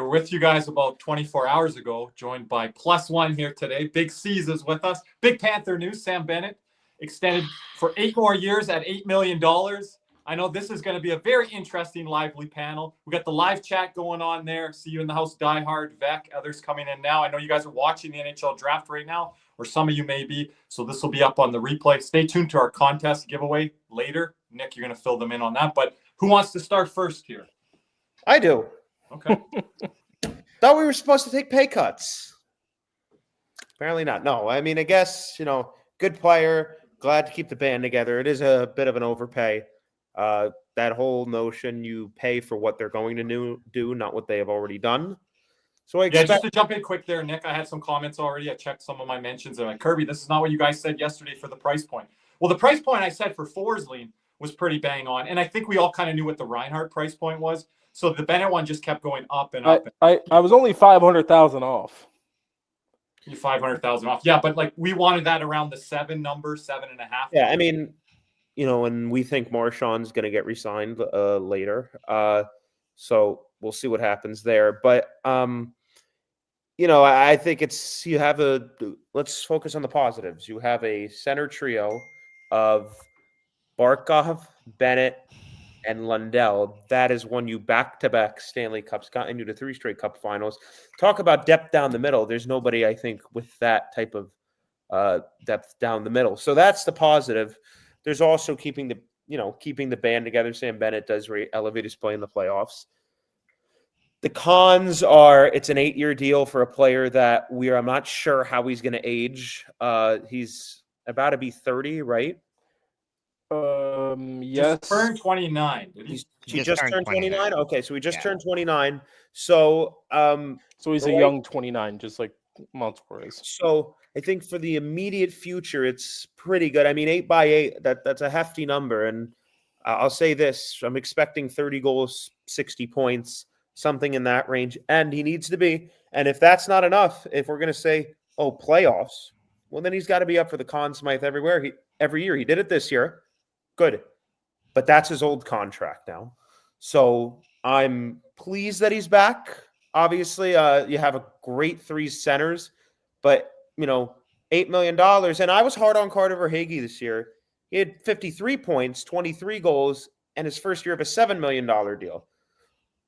were with you guys about 24 hours ago, joined by +1 here today. Big C's is with us. Big Panther news, Sam Bennett extended for 8 more years at $8 million. I know this is going to be a very interesting, lively panel. We got the live chat going on there. See you in the house, Diehard, Vec, others coming in now. I know you guys are watching the NHL draft right now, or some of you may be. So this will be up on the replay. Stay tuned to our contest giveaway later. Nick, you're going to fill them in on that. But who wants to start first here? I do. Okay. Thought we were supposed to take pay cuts. Apparently not. No, I mean, I guess, good player. Glad to keep the band together. It is a bit of an overpay. That whole notion you pay for what they're going to do, not what they have already done. So I expect... just to jump in quick there, Nick, I had some comments already. I checked some of my mentions. And like, Kirby, this is not what you guys said yesterday for the price point. Well, the price point I said for Forsling was pretty bang on. And I think we all kind of knew what the Reinhardt price point was. So the Bennett one just kept going up and up. I was only 500,000 off. You 500,000 off. Yeah, but like we wanted that around the 7 number, 7.5. Yeah, I mean, and we think Marchand's going to get re-signed later. So we'll see what happens there. But, I think let's focus on the positives. You have a center trio of Barkov, Bennett, and Lundell. That has won you back-to-back Stanley Cups, gotten you to 3 straight Cup finals. Talk about depth down the middle. There's nobody, I think, with that type of depth down the middle. So that's the positive. There's also keeping the band together. Sam Bennett does elevate his play in the playoffs. The cons are it's an 8-year deal for a player that I'm not sure how he's going to age. He's about to be 30, right? Yes. Just turned 29. He just turned 29? Okay, so he just turned 29. So so he's a young 29, just like Montefiore. So I think for the immediate future, it's pretty good. I mean, 8x8, that's a hefty number. And I'll say this, I'm expecting 30 goals, 60 points, something in that range. And he needs to be. And if that's not enough, if we're going to say, playoffs, well, then he's got to be up for the Conn Smythe every year. He did it this year. Good. But that's his old contract now. So I'm pleased that he's back. Obviously, you have a great 3 centers, but, $8 million. And I was hard on Carter Verhaeghe this year. He had 53 points, 23 goals, and his first year of a $7 million deal.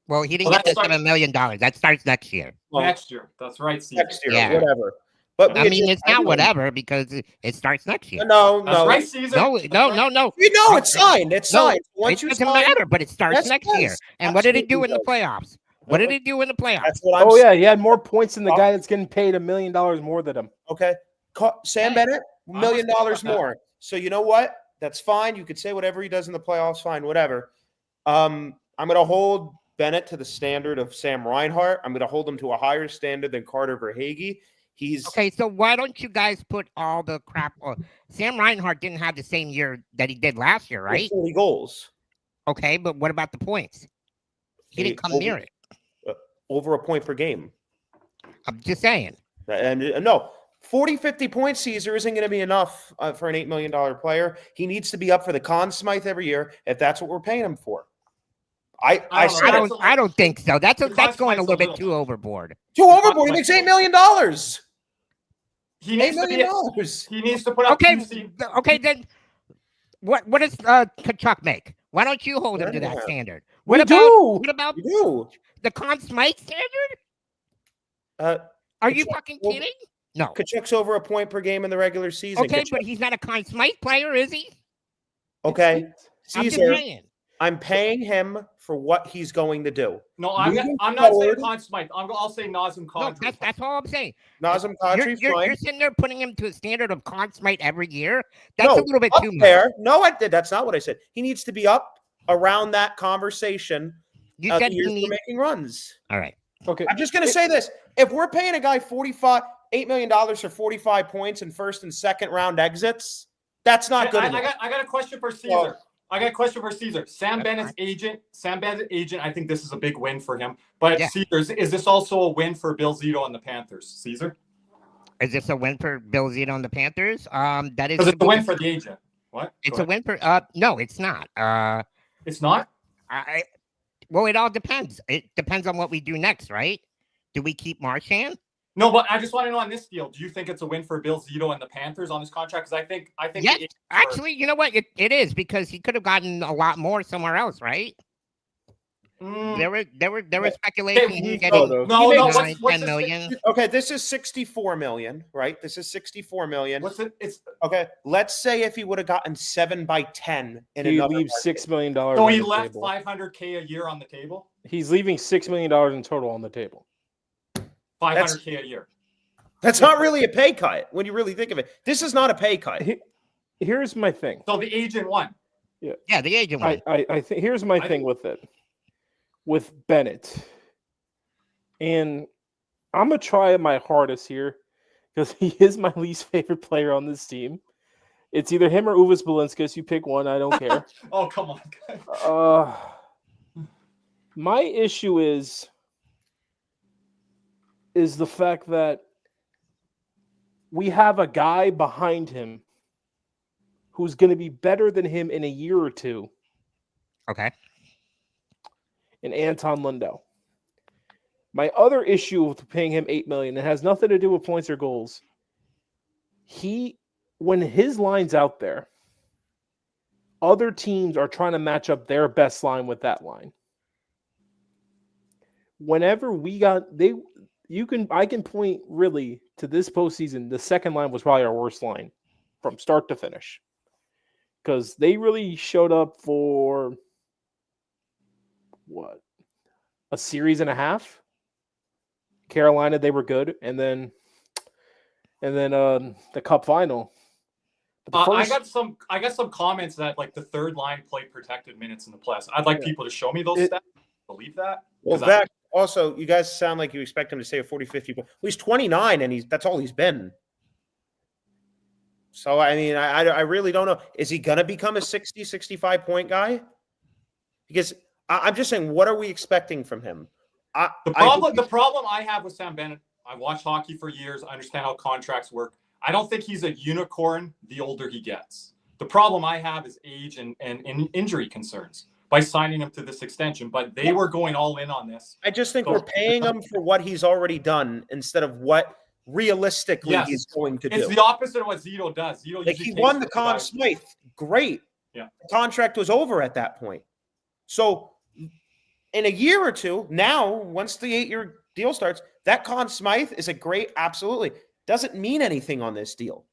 Well, he didn't get the $7 million. That starts next year. Next year. That's right, Steve. Next year, whatever. But I mean, it's not whatever because it starts next year. No. That's right, Caesar. No. It's signed. It's signed. It doesn't matter, but it starts next year. And what did it do in the playoffs? What did he do in the playoffs? That's what I'm saying. He had more points than the guy that's getting paid $1 million more than him. Okay. Sam Bennett, $1 million more. So you know what? That's fine. You could say whatever he does in the playoffs, fine, whatever. I'm going to hold Bennett to the standard of Sam Reinhart. I'm going to hold him to a higher standard than Carter Verhaeghe. Okay, so why don't you guys put all the crap on? Sam Reinhart didn't have the same year that he did last year, right? 40 goals. Okay, but what about the points? He didn't come near it. Over a point per game. I'm just saying. And no, 40, 50 points, Caesar, isn't going to be enough for an $8 million player. He needs to be up for the Conn Smythe every year if that's what we're paying him for. I don't think so. That's going a little bit too overboard. Too overboard. He makes $8 million. He needs to put up. Okay. Then what does Tkachuk make? Why don't you hold him to that standard? What about the Conn Smythe standard? Are you fucking kidding? No. Tkachuk's over a point per game in the regular season. Okay, but he's not a Conn Smythe player, is he? Okay, Caesar. I'm paying him for what he's going to do. No, I'm not saying Conn Smythe. I'll say Nazem Kadri. No, that's all I'm saying. Nazem Kadri, you're sitting there putting him to a standard of Conn Smythe every year. That's a little bit too much. There. No, that's not what I said. He needs to be up around that conversation. You said he's making runs. All right. Okay. I'm just going to say this. If we're paying a guy $8 million for 45 points and first and second round exits, that's not good enough. I got a question for Caesar. Sam Bennett's agent. I think this is a big win for him. But Caesar, is this also a win for Bill Zito and the Panthers? Caesar, is this a win for Bill Zito and the Panthers? That is a win for the agent. What? It's a win for. No, it's not. It's not. Well, it all depends. It depends on what we do next, right? do we keep Marchand? No, but I just want to know on this deal, do you think it's a win for Bill Zito and the Panthers on this contract? Because I think yes, actually, you know what? It is, because he could have gotten a lot more somewhere else, right? There was speculation he's getting what's 10 million. Okay, this is 64 million, right? This is 64 million. What's it? It's okay. Let's say if he would have gotten 7 by 10, he leaves $6 million. So he left $500K a year on the table. He's leaving $6 million in total on the table. $500K a year. That's not really a pay cut when you really think of it. This is not a pay cut. Here's my thing. So the agent won. Yeah, the agent won. I think here's my thing with it. With Bennett, and I'm gonna try my hardest here because he is my least favorite player on this team. It's either him or Uvis Balinskis. You pick one. I don't care. Oh, come on. My issue is the fact that we have a guy behind him who's going to be better than him in a year or two. Okay. And Anton Lundell. My other issue with paying him $8 million, it has nothing to do with points or goals. When his line's out there, other teams are trying to match up their best line with that line. Whenever I can point really to this postseason, the second line was probably our worst line from start to finish. Because they really showed up for a series and a half. Carolina, they were good, and then the Cup final. I got some comments that like the third line played protected minutes in the playoffs. I'd like people to show me those stats. Believe that? Well, that also, you guys sound like you expect him to say a 40, 50. Well, he's 29, and that's all he's been. So, I mean, I really don't know. Is he going to become a 60, 65 point guy? Because I'm just saying, what are we expecting from him? The problem I have with Sam Bennett, I watched hockey for years. I understand how contracts work. I don't think he's a unicorn the older he gets. The problem I have is age and injury concerns by signing him to this extension. But they were going all in on this. I just think we're paying him for what he's already done instead of what realistically he's going to do. It's the opposite of what Zito does. Zito he won the Conn Smythe. Great. Yeah. The contract was over at that point. So in a year or two, now, once the 8-year deal starts, that Conn Smythe is a great, absolutely. Doesn't mean anything on this deal.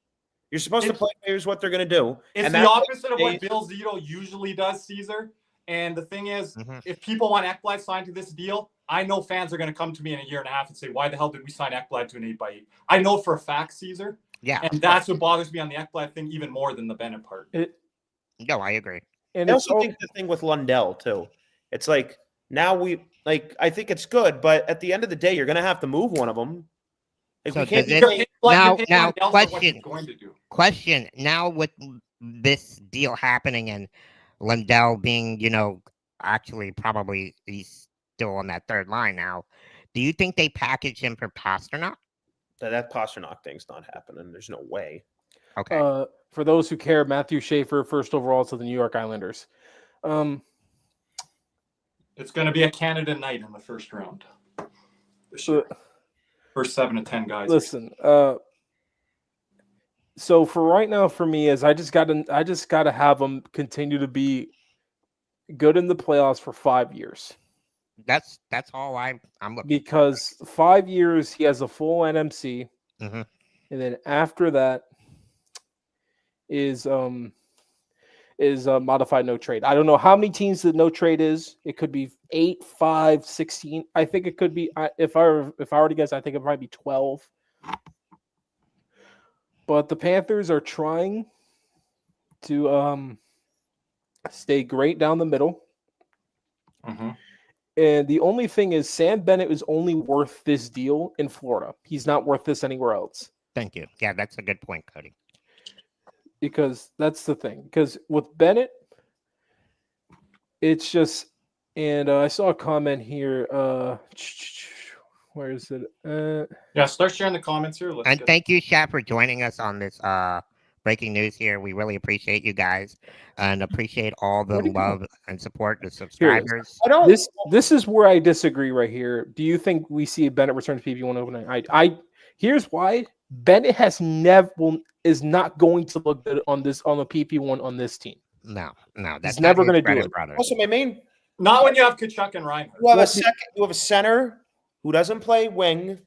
You're supposed to play players what they're going to do. It's the opposite of what Bill Zito usually does, Caesar. And the thing is, if people want Ekblad signed to this deal, I know fans are going to come to me in a year and a half and say, why the hell did we sign Ekblad to an 8x8? I know for a fact, Caesar. Yeah. And that's what bothers me on the Ekblad thing even more than the Bennett part. No, I agree. And I also think the thing with Lundell, too. It's like, now I think it's good, but at the end of the day, you're going to have to move one of them. Like, So we can't now question. Now with this deal happening and Lundell being, actually probably he's still on that third line now, do you think they package him for Pasternak? That Pasternak thing's not happening. There's no way. Okay. For those who care, Matthew Schaefer, first overall to the New York Islanders. It's going to be a Canada night in the first round. First 7 to 10 guys. Listen, so for right now, for me, is I just gotta have them continue to be good in the playoffs for 5 years. That's all I'm looking. Because 5 years, he has a full NMC, and then after that is a modified no trade. I don't know how many teams the no trade is. It could be 8, 5, 16. I think it could be. If I were to guess, I think it might be 12. But the Panthers are trying to stay great down the middle. And the only thing is, Sam Bennett is only worth this deal in Florida. He's not worth this anywhere else. Thank you. Yeah, that's a good point, Cody. Because that's the thing. Because with Bennett, it's just, and I saw a comment here. Where is it? Yeah, start sharing the comments here. Thank you, Shaq, for joining us on this breaking news here. We really appreciate you guys and appreciate all the love and support, the subscribers. I don't. This is where I disagree right here. Do you think we see Bennett return to PP1 opening? I here's why. Bennett is not going to look good on the PP1 on this team. No, that's He's never going to do it. Also, my main. Not when you have Kachuk and Reinhardt. You have a center who doesn't play wing.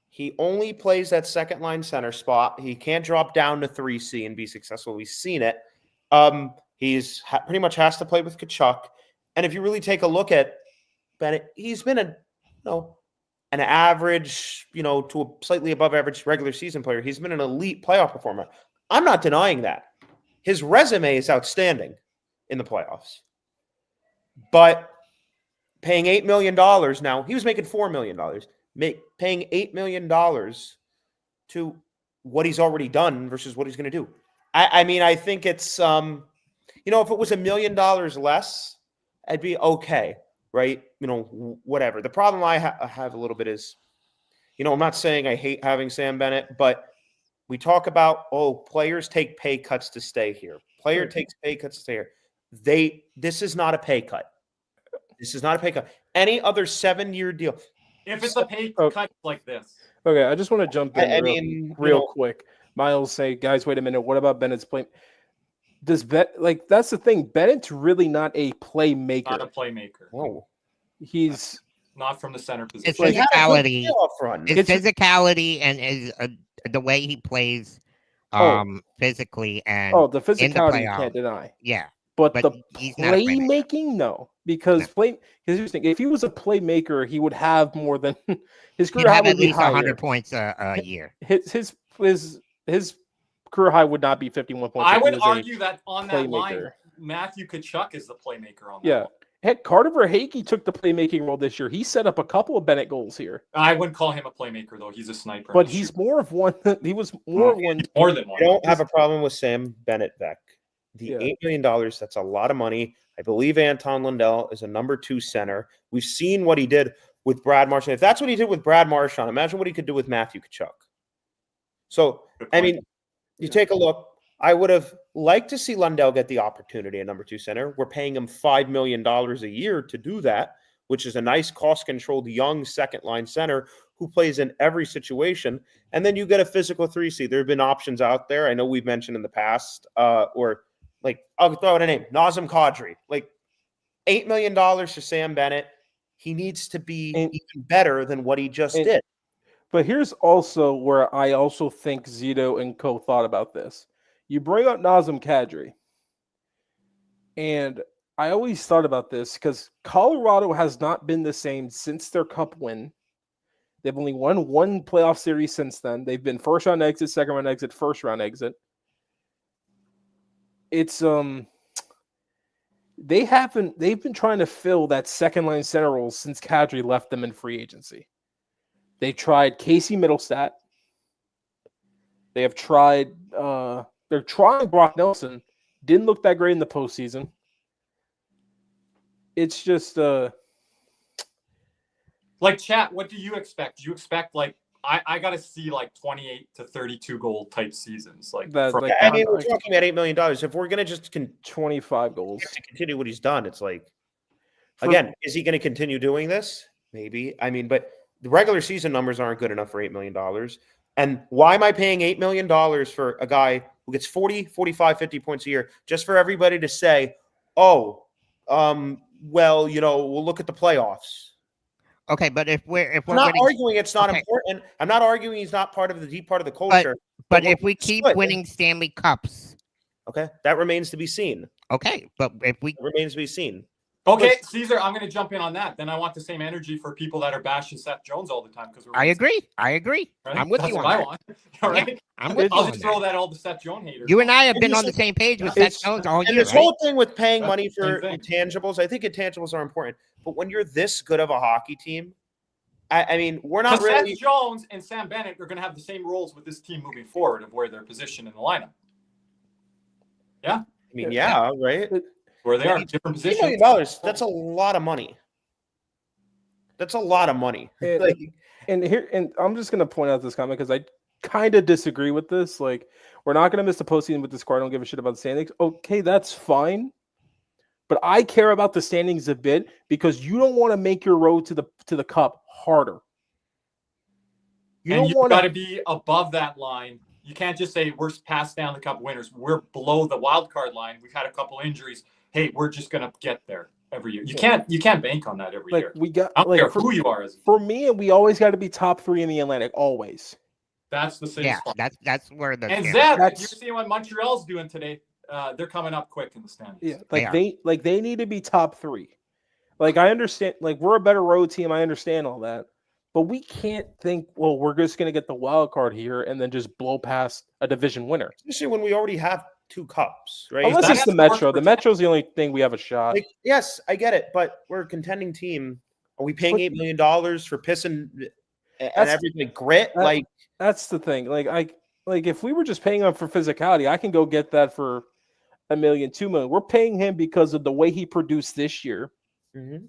He only plays that second line center spot. He can't drop down to 3C and be successful. We've seen it. He's pretty much has to play with Kachuk. And if you really take a look at Bennett, he's been an average, to a slightly above average regular season player. He's been an elite playoff performer. I'm not denying that. His resume is outstanding in the playoffs. But paying $8 million now, he was making $4 million. Paying $8 million to what he's already done versus what he's going to do. I mean, I think it's, if it was $1 million less, I'd be okay, right? Whatever. The problem I have a little bit is, I'm not saying I hate having Sam Bennett, but we talk about, players take pay cuts to stay here. Player takes pay cuts to stay here. This is not a pay cut. This is not a pay cut. Any other 7-year deal. If it's a pay cut like this. Okay, I just want to jump in real quick. Miles say, guys, wait a minute. What about Bennett's play? That's the thing. Bennett's really not a playmaker. Not a playmaker. Whoa. He's not from the center position. It's physicality. It's physicality and the way he plays physically and the physicality you can't deny. Yeah. But the playmaking, no. Because if he was a playmaker, he would have more than his career high would be higher. 100 points a year. His career high would not be 51 points. I would argue that on that line, Matthew Kachuk is the playmaker on that. Yeah. Heck, Carter Verhaeghe took the playmaking role this year. He set up a couple of Bennett goals here. I wouldn't call him a playmaker, though. He's a sniper. But he's more of one. He was more one. More than one. I don't have a problem with Sam Bennett back. The $8 million, that's a lot of money. I believe Anton Lundell is a number 2 center. We've seen what he did with Brad Marchand. If that's what he did with Brad Marchand, imagine what he could do with Matthew Kachuk. So, I mean, you take a look. I would have liked to see Lundell get the opportunity at number 2 center. We're paying him $5 million a year to do that, which is a nice cost-controlled young second-line center who plays in every situation. And then you get a physical 3C. There have been options out there. I know we've mentioned in the past, I'll throw out a name, Nazem Kadri. $8 million to Sam Bennett. He needs to be even better than what he just did. But here's also where I also think Zito and Co thought about this. You bring up Nazem Kadri, and I always thought about this because Colorado has not been the same since their cup win. They've only won one playoff series since then. They've been first round exit, second round exit, first round exit. It's they've been trying to fill that second line center role since Kadri left them in free agency. They tried Casey Middlestat. They have tried they're trying Brock Nelson. Didn't look that great in the postseason. It's just chat, what do you expect? Do you expect I got to see 28 to 32 goal type seasons. We're talking about $8 million. If we're going to just 25 goals to continue what he's done, it's again, is he going to continue doing this? Maybe. I mean, but the regular season numbers aren't good enough for $8 million. And why am I paying $8 million for a guy who gets 40, 45, 50 points a year just for everybody to say, we'll look at the playoffs. Okay, but if we're not arguing it's not important. I'm not arguing he's not part of the deep part of the culture. But if we keep winning Stanley Cups, okay, that remains to be seen. Okay, but if we remains to be seen. Okay, Caesar, I'm going to jump in on that. Then I want the same energy for people that are bashing Seth Jones all the time because I agree. Right? I'm with you on that. I want. All right, yeah, I'm with you. I'll just throw that all the Seth Jones haters. You and I have been on the same page with Seth Jones all year. And this whole thing with paying money for intangibles, I think intangibles are important. But when you're this good of a hockey team, I mean, we're not really. Seth Jones and Sam Bennett are going to have the same roles with this team moving forward of where they're positioned in the lineup. Yeah. I mean, yeah, right. Where they are, different positions. $8 million, that's a lot of money. That's a lot of money. And I'm just going to point out this comment because kind of disagree with this. Like, we're not going to miss the postseason with the score. I don't give a shit about the standings. Okay, that's fine. But I care about the standings a bit because you don't want to make your road to the cup harder. You've got to be above that line. You can't just say we're past down the cup winners. We're below the wild card line. We've had a couple injuries. Hey, we're just going to get there every year. You can't bank on that every year. We got, I don't care who you are. For me, we always got to be top 3 in the Atlantic. Always. That's the same spot. That's where the and Zeb, you're seeing what Montreal's doing today. They're coming up quick in the standings. Yeah, they need to be top 3. Like, I understand. Like, we're a better road team. I understand all that. But we can't think, well, we're just going to get the wild card here and then just blow past a division winner. Especially when we already have 2 cups, right? Unless it's the Metro. The Metro's the only thing we have a shot. Like, yes, I get it, but we're a contending team. Are we paying $8 million for pissing and everything? Grit? That's the thing. Like if we were just paying him for physicality, I can go get that for $1 million, $2 million. We're paying him because of the way he produced this year. Mm-hmm.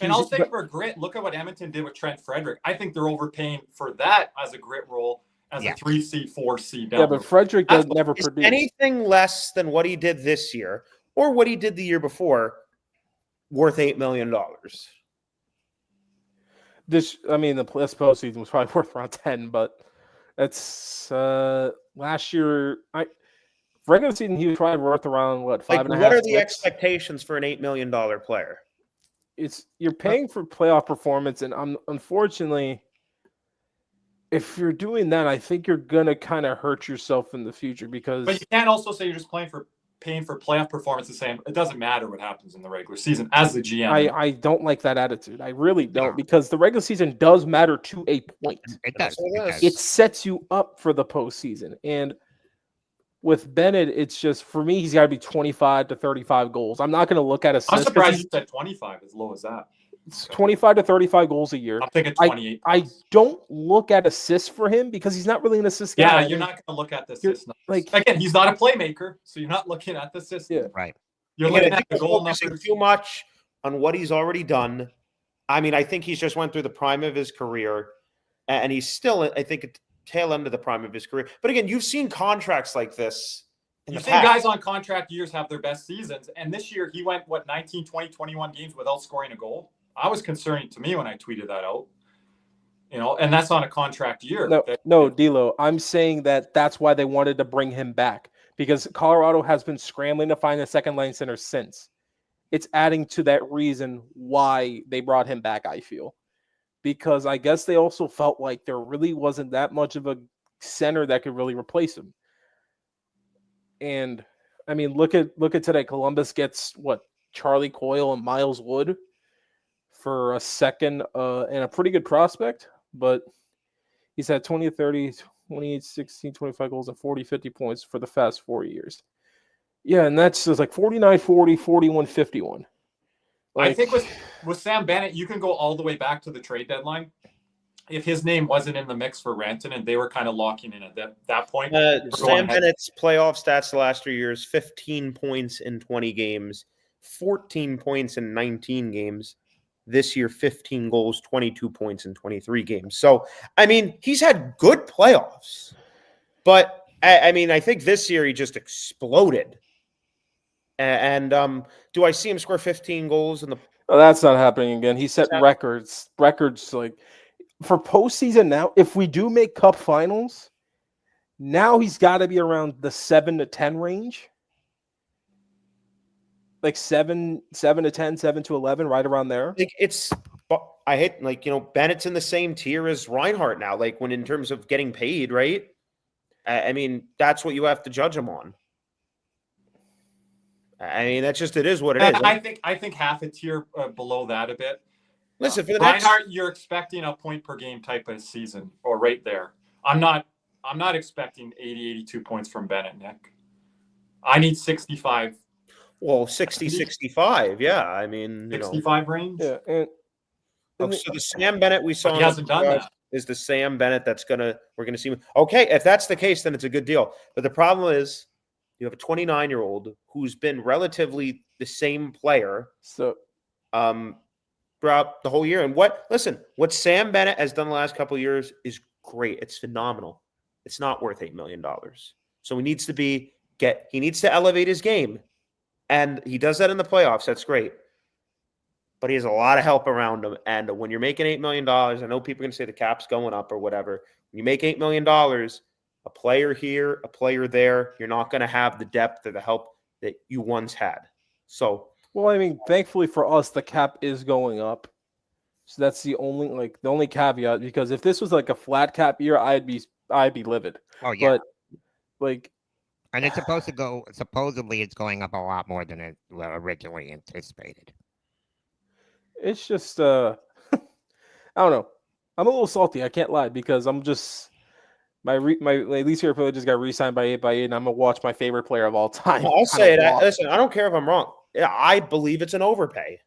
And I'll say for grit, look at what Edmonton did with Trent Frederick. I think they're overpaying for that as a grit role, as a 3C, 4C down. Yeah, but Frederick never produced anything less than what he did this year or what he did the year before worth $8 million. This postseason was probably worth around 10, but that's last year. Regular season he was probably worth around what 5.5. What are the expectations for an $8 million player? You're paying for playoff performance, and unfortunately, if you're doing that, I think you're gonna kind of hurt yourself in the future because. But you can't also say you're just paying for playoff performance and saying it doesn't matter what happens in the regular season as the GM. I don't like that attitude. I really don't because the regular season does matter to a point. It does. It sets you up for the postseason, and with Bennett, it's just for me, he's got to be 25 to 35 goals. I'm not going to look at assists. I'm surprised you said 25 as low as that. It's 25 to 35 goals a year. I'm thinking 28. I don't look at assists for him because he's not really an assist guy. Yeah, you're not going to look at the assist numbers. Again, he's not a playmaker, so you're not looking at the assist. Yeah, right. You're looking at the goal numbers. Too much on what he's already done. I mean, I think he's just went through the prime of his career, and he's still, I think, at the tail end of the prime of his career. But again, you've seen contracts like this. You've seen guys on contract years have their best seasons, and this year he went, 19, 20, 21 games without scoring a goal? I was concerning to me when I tweeted that out. And that's on a contract year. No, D'Lo, I'm saying that's why they wanted to bring him back because Colorado has been scrambling to find a second line center since. It's adding to that reason why they brought him back, I feel. Because I guess they also felt like there really wasn't that much of a center that could really replace him. And I mean, look at today. Columbus gets Charlie Coyle and Miles Wood for a second and a pretty good prospect, but he's had 20, 30, 28, 16, 25 goals and 40, 50 points for the past 4 years. Yeah, and that's just like 49, 40, 41, 51. I think with Sam Bennett, you can go all the way back to the trade deadline. If his name wasn't in the mix for Renton and they were kind of locking in at that point. Sam Bennett's playoff stats the last 3 years, 15 points in 20 games, 14 points in 19 games. This year, 15 goals, 22 points in 23 games. So, I mean, he's had good playoffs. But, I mean, I think this year he just exploded. And do I see him score 15 goals in the – Oh, that's not happening again. He set records like – for postseason now, if we do make cup finals, now he's got to be around the 7 to 10 range. Like 7 to 10, 7 to 11, right around there. I hate Bennett's in the same tier as Reinhart now, like when in terms of getting paid, right? I mean, that's what you have to judge him on. I mean, it is what it is. I think half a tier below that a bit. Listen, for the Reinhart, you're expecting a point per game type of season, or right there. I'm not expecting 80, 82 points from Bennett, Nick. I need 65. Well, 60, 65, yeah. I mean, 65 range. Yeah, so the Sam Bennett we saw he hasn't done that. Is the Sam Bennett we're gonna see. Okay, if that's the case, then it's a good deal. But the problem is, you have a 29-year-old who's been relatively the same player. So, throughout the whole year. And what Sam Bennett has done the last couple of years is great. It's phenomenal. it's not worth $8 million. So he needs to elevate his game. And he does that in the playoffs. That's great. But he has a lot of help around him. And when you're making $8 million, I know people are going to say the cap's going up or whatever. When you make $8 million, a player here, a player there, you're not going to have the depth or the help that you once had. So, well, I mean, thankfully for us, the cap is going up. So that's the only caveat, because if this was like a flat cap year, I'd be livid. Oh yeah. But and it's supposed to go. Supposedly, it's going up a lot more than it originally anticipated. It's just I don't know. I'm a little salty. I can't lie, because I'm just my least favorite player just got re-signed by 8x8, and I'm gonna watch my favorite player of all time. I'll say that. Listen, I don't care if I'm wrong. Yeah, I believe it's an overpay.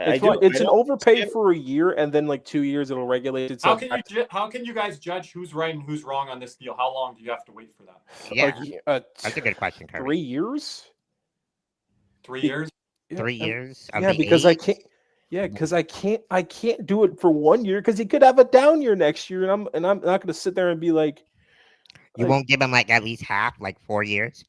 It's an overpay for a year, and then like 2 years it'll regulate itself. How can you guys judge who's right and who's wrong on this deal? How long do you have to wait for that? Yeah, that's a good question, Kirby. 3 years. 3 years. 3 years. Yeah, because I can't. Yeah, because I can't do it for 1 year, because he could have a down year next year, and I'm not going to sit there and be like. You won't give him like at least half, like 4 years.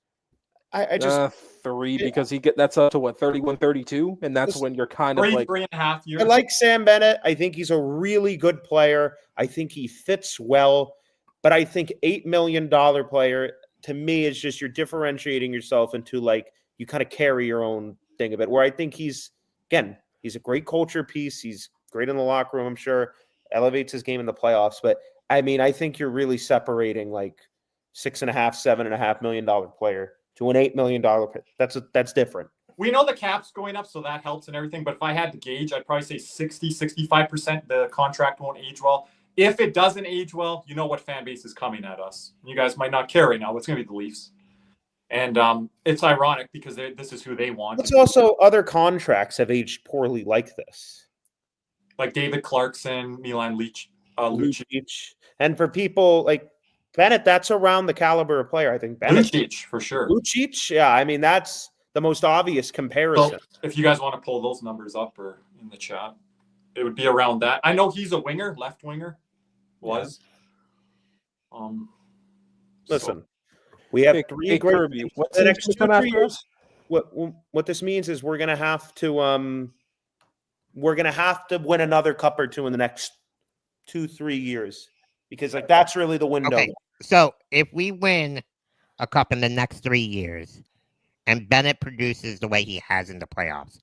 I just 3, because that's up to what, 31, 32, and that's when you're kind of like 3.5 years. I like Sam Bennett. I think he's a really good player. I think he fits well, but I think $8 million player, to me, is just you're differentiating yourself into like you kind of carry your own thing a bit. Where I think he's a great culture piece. He's great in the locker room, I'm sure, elevates his game in the playoffs. But I mean, I think you're really separating like $6.5, $7.5 million player to an $8 million. That's different. We know the cap's going up, so that helps and everything. But if I had to gauge, I'd probably say 65% the contract won't age well. If it doesn't age well, you know what fan base is coming at us. You guys might not care right now. It's going to be the Leafs. And it's ironic because this is who they want. It's also other contracts have aged poorly like this. Like David Clarkson, Milan Lucic. And for people like Bennett, that's around the caliber of player. I think Bennett. Lucic, for sure. Lucic, yeah. I mean, that's the most obvious comparison. So if you guys want to pull those numbers up or in the chat, it would be around that. I know he's a winger, left winger, was. Yeah. Listen, we have three great. Kirby, what's the next 2 3 years? Us? What this means is we're gonna have to win another cup or two in the next 2-3 years, because like that's really the window. Okay, so if we win a cup in the next 3 years, and Bennett produces the way he has in the playoffs,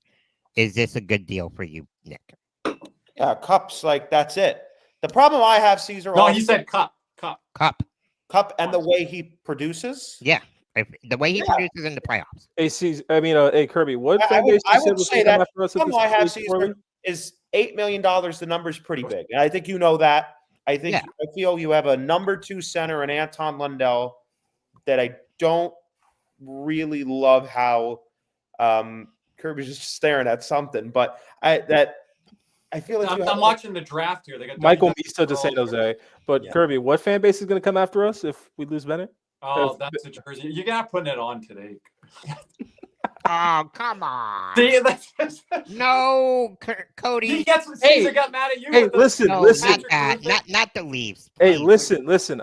is this a good deal for you, Nick? Yeah, cups, like that's it. The problem I have, Caesar. No, he said cup, and the way he produces. Yeah, the way he produces in the playoffs. Hey, Kirby, what fan base I you said would was say coming that after us the at problem this I have, place, Caesar, Kirby? is $8 million. The number's pretty big, and I think you know that. I feel you have a number 2 center in Anton Lundell that I don't really love how Kirby's just staring at something, but I feel like I'm watching the draft here. They got Michael Mista to San Jose, but Yeah. Kirby, what fan base is going to come after us if we lose Bennett? Oh, that's a jersey. You got putting it on today. Oh, come on. See, No, Cody. he gets what Caesar got mad at you. Hey, with the- listen, No, listen. not the Leafs. Hey, please. listen.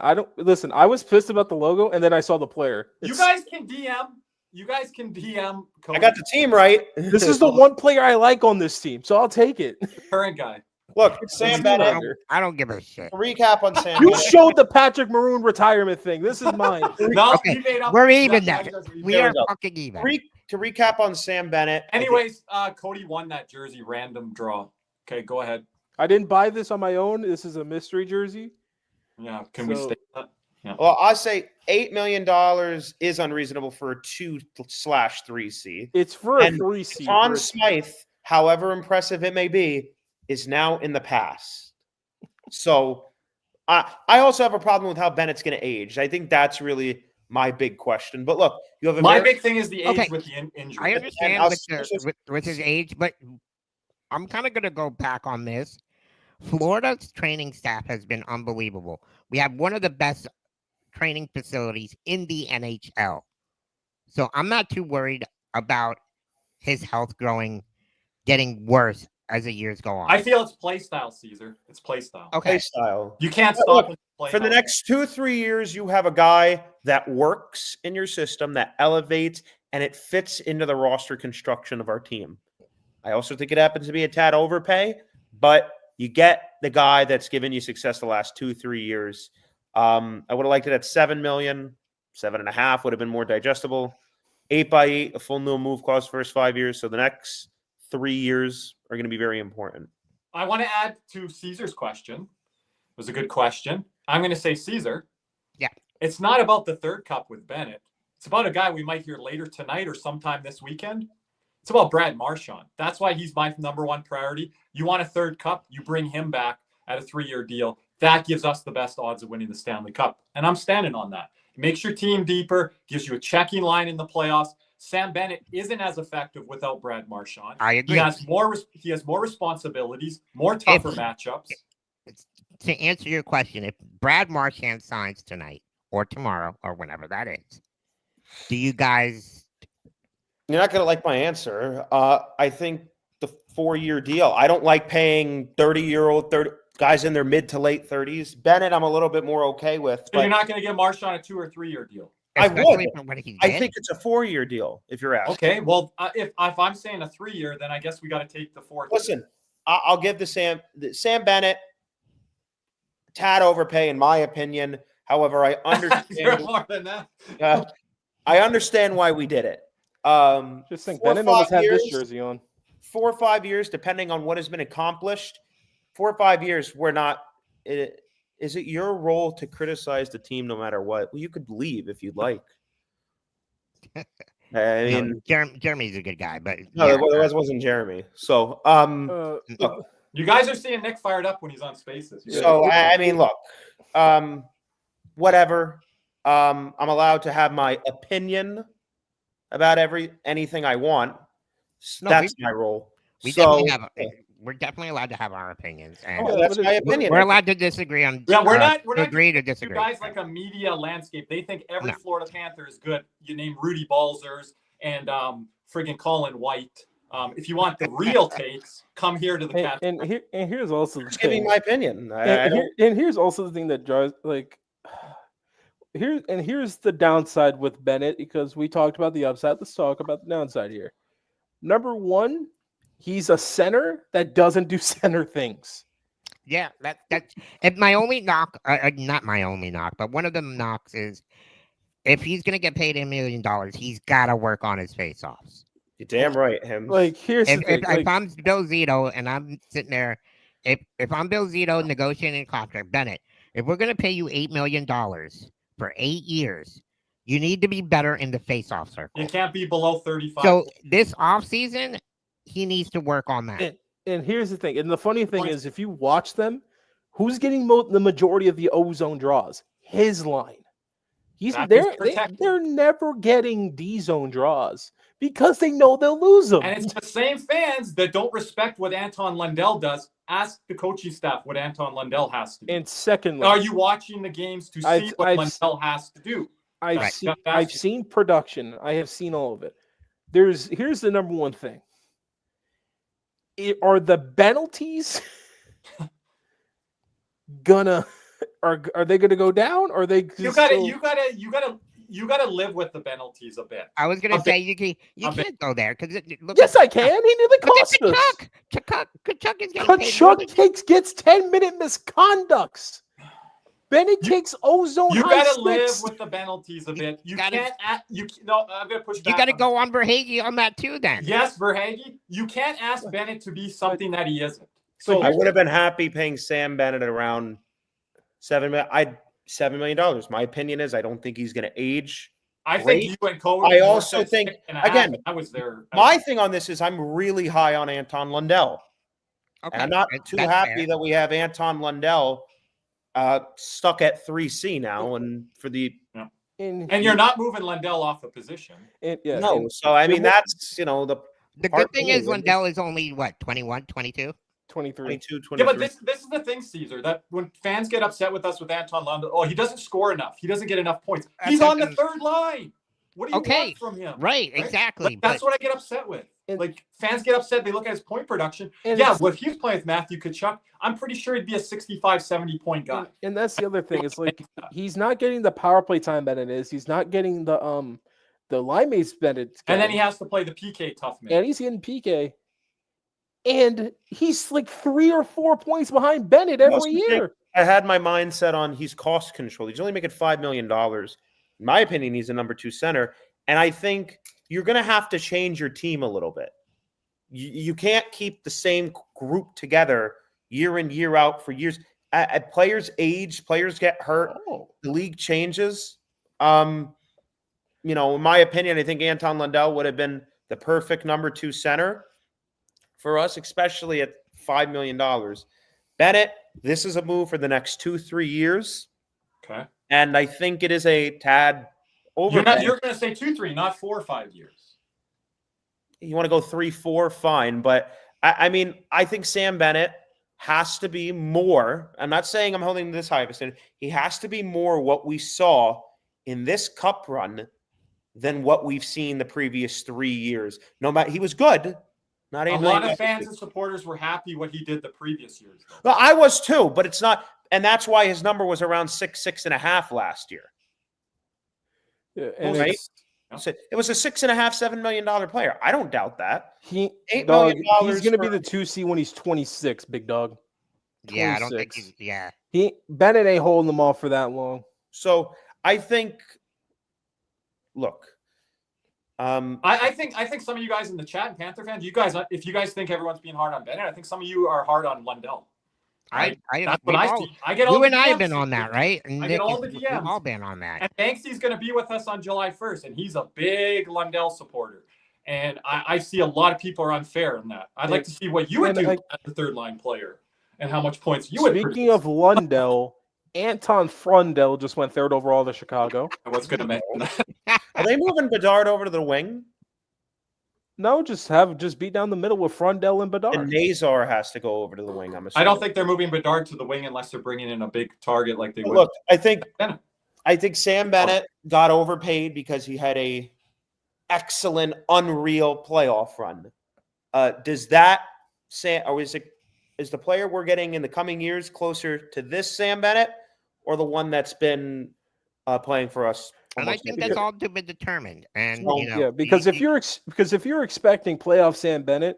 I was pissed about the logo, and then I saw the player. You guys can DM. You guys can DM. Cody, I got the team right. This is the one player I like on this team, so I'll take it. current guy. Look, Sam Bennett. I don't give a shit. Recap on Sam You Bennett. showed the Patrick Maroon retirement thing. This is mine. No, Okay, he made up. we're even that- now. that- We There are we go. fucking even. To recap on Sam Bennett. Anyways, Cody won that jersey random draw. Okay, go ahead. I didn't buy this on my own. This is a mystery jersey. Yeah, can we So- state that? Well, I say $8 million is unreasonable for a 2/3 seed. It's for a And 3 seed. Conn Smythe, however impressive it may be, is now in the past. So I also have a problem with how Bennett's going to age. I think that's really my big question. But look, you have a My very- big thing is the age Okay. with the injury. I understand I'll- with his age, but I'm kind of going to go back on this. Florida's training staff has been unbelievable. We have one of the best training facilities in the NHL. So I'm not too worried about his health getting worse as the years go on. I feel it's play style, Caesar. It's play style. Okay. Play style. You can't But stop look, him from For the playing. next 2-3 years, you have a guy that works in your system, that elevates, and it fits into the roster construction of our team. I also think it happens to be a tad overpay, but you get the guy that's given you success the last 2-3 years. I would have liked it at $7 million, 7.5 would have been more digestible. 8x8, a full no move clause first 5 years. So the next 3 years are going to be very important. I want to add to Caesar's question. It was a good question. I'm going to say Caesar. Yeah. It's not about the third cup with Bennett. It's about a guy we might hear later tonight or sometime this weekend. It's about Brad Marchand. That's why he's my number one priority. You want a third cup, you bring him back at a 3-year deal. That gives us the best odds of winning the Stanley Cup. And I'm standing on that. It makes your team deeper, gives you a checking line in the playoffs. Sam Bennett isn't as effective without Brad Marchand. I agree. He has more responsibilities, more tougher matchups. To answer your question, if Brad Marchand signs tonight or tomorrow or whenever that is, do you guys? You're not going to like my answer. I think the 4-year deal. I don't like paying 30-year-old guys in their mid to late 30s. Bennett, I'm a little bit more okay with. So you're not going to get Marchand a 2 or 3-year deal. I would. I I think it's a 4-year deal. If you're asking. Okay, well, if I'm saying a 3-year, then I guess we got to take the 4th. Listen, I'll give the Sam Bennett tad overpay in my opinion. However, I understand more than that. I understand why we did it. Just think 4 or Bennett 5 almost had years, this jersey on. 4 or 5 years, depending on what has been accomplished. 4 or 5 years, we're not. Is it your role to criticize the team no matter what? Well, you could leave if you'd like. I mean, Jeremy's a good guy, but no, yeah. otherwise it wasn't Jeremy. So, look, You guys are seeing Nick fired up when he's on Spaces. so I mean, look, whatever. I'm allowed to have my opinion about anything I want. No, That's my role. We're definitely allowed to have our opinions, and that's my opinion. we're allowed to disagree on. Yeah, we're not agree to you disagree. guys like a media landscape. They think every No. Florida Panther is good. You name Rudy Balzers and friggin' Colin White. If you want the real takes, come here to the Cat. And here's also the Just thing. giving my opinion. And here's also the thing that drives here's the downside with Bennett, because we talked about the upside. Let's talk about the downside here. Number one, he's a center that doesn't do center things. Yeah, that's my only knock. Not my only knock, but one of the knocks is if he's gonna get paid $1 million, he's got to work on his face-offs. You're damn right, him. Like here's the thing. If I'm Bill Zito and I'm sitting there, if I'm Bill Zito negotiating a contract, Bennett, if we're gonna pay you $8 million for 8 years, you need to be better in the face-off circle. You can't be below 35. So this offseason, he needs to work on that. And here's the thing. And the funny thing is, if you watch them, who's getting the majority of the ozone draws? His line. They're never getting D zone draws because they know they'll lose them. And it's the same fans that don't respect what Anton Lundell does. Ask the coaching staff what Anton Lundell has to do. And secondly, are you watching the games to see what Lundell has to do? I've seen production. I have seen all of it. Here's the number one thing. Are the penalties are they gonna go down? Or are they you gotta live with the penalties a bit. I was gonna say you can't go there because yes, I can. He nearly cost us. Kachuk is getting Kachuk gets 10-minute misconducts. Bennett takes ozone. You gotta live with the penalties a bit. I'm gonna push back. You gotta go on Verhaeghe on that too, then. Yes, Verhaeghe. You can't ask Bennett to be something that he isn't. So I would have been happy paying Sam Bennett around $7 million. My opinion is I don't think he's going to age. I think you and Cody. I also think again. I was there. My thing on this is I'm really high on Anton Lundell. Okay, and I'm not too happy that we have Anton Lundell stuck at 3C now, and for the and you're not moving Lundell off the position. So I mean that's the good thing is Lundell is only what 21, 22. 23. Yeah, but this is the thing, Caesar, that when fans get upset with us with Anton Lundell, he doesn't score enough. He doesn't get enough points. He's on the third line. What do you want from him? Right, exactly. Like, that's what I get upset with. Like, fans get upset. They look at his point production. And Yeah, well, if he was playing with Matthew Tkachuk, I'm pretty sure he'd be a 65, 70-point guy. And that's the other thing. It's like he's not getting the power play time Bennett is. He's not getting the line mates Bennett. And then he has to play the PK tough man. And he's getting PK. And he's like 3 or 4 points behind Bennett every year. I had my mind set on he's cost control. He's only making $5 million. In my opinion, he's a number 2 center. And I think you're going to have to change your team a little bit. You can't keep the same group together year in, year out for years. Players age, players get hurt, the league changes. In my opinion, I think Anton Lundell would have been the perfect number 2 center for us, especially at $5 million. Bennett, this is a move for the next 2-3 years. Okay. And I think it is a tad over. You're going to say 2-3, not 4 or 5 years. You want to go 3-4, fine. But I mean, I think Sam Bennett has to be more. I'm not saying I'm holding this high of a standard. He has to be more what we saw in this cup run than what we've seen the previous 3 years. No matter, he was good. Not a lot of fans and supporters were happy what he did the previous years. Well, I was too, but it's not, and that's why his number was around 6.5 last year. Yeah, and right? It was a $6.5, $7 million player. I don't doubt that. $8 million. He's going to be the 2C when he's 26, big dog. 26. Yeah, I don't think he's, Bennett ain't holding them off for that long. So I think, look, I think some of you guys in the chat, Panther fans, if you guys think everyone's being hard on Bennett, I think some of you are hard on Lundell. That's what I see. I get all you the and I have DMs. been on that, right? And I get all the DMs. We've all been on that. And Banksy's going to be with us on July 1st, and he's a big Lundell supporter. And I see a lot of people are unfair in that. I'd like to see what you would do as a third-line player and how much points you would. Speaking of Lundell, Anton Frundell just went 3rd overall to Chicago. I was going to mention that. Are they moving Bedard over to the wing? No, just beat down the middle with Frundell and Bedard. And Nazar has to go over to the wing. I'm assuming. I don't think they're moving Bedard to the wing unless they're bringing in a big target like they would. Look, I think Sam Bennett got overpaid because he had a excellent, unreal playoff run. Does that say, or is the player we're getting in the coming years closer to this Sam Bennett or the one that's been playing for us? And I think that's all to be determined. And because if you're expecting playoff Sam Bennett,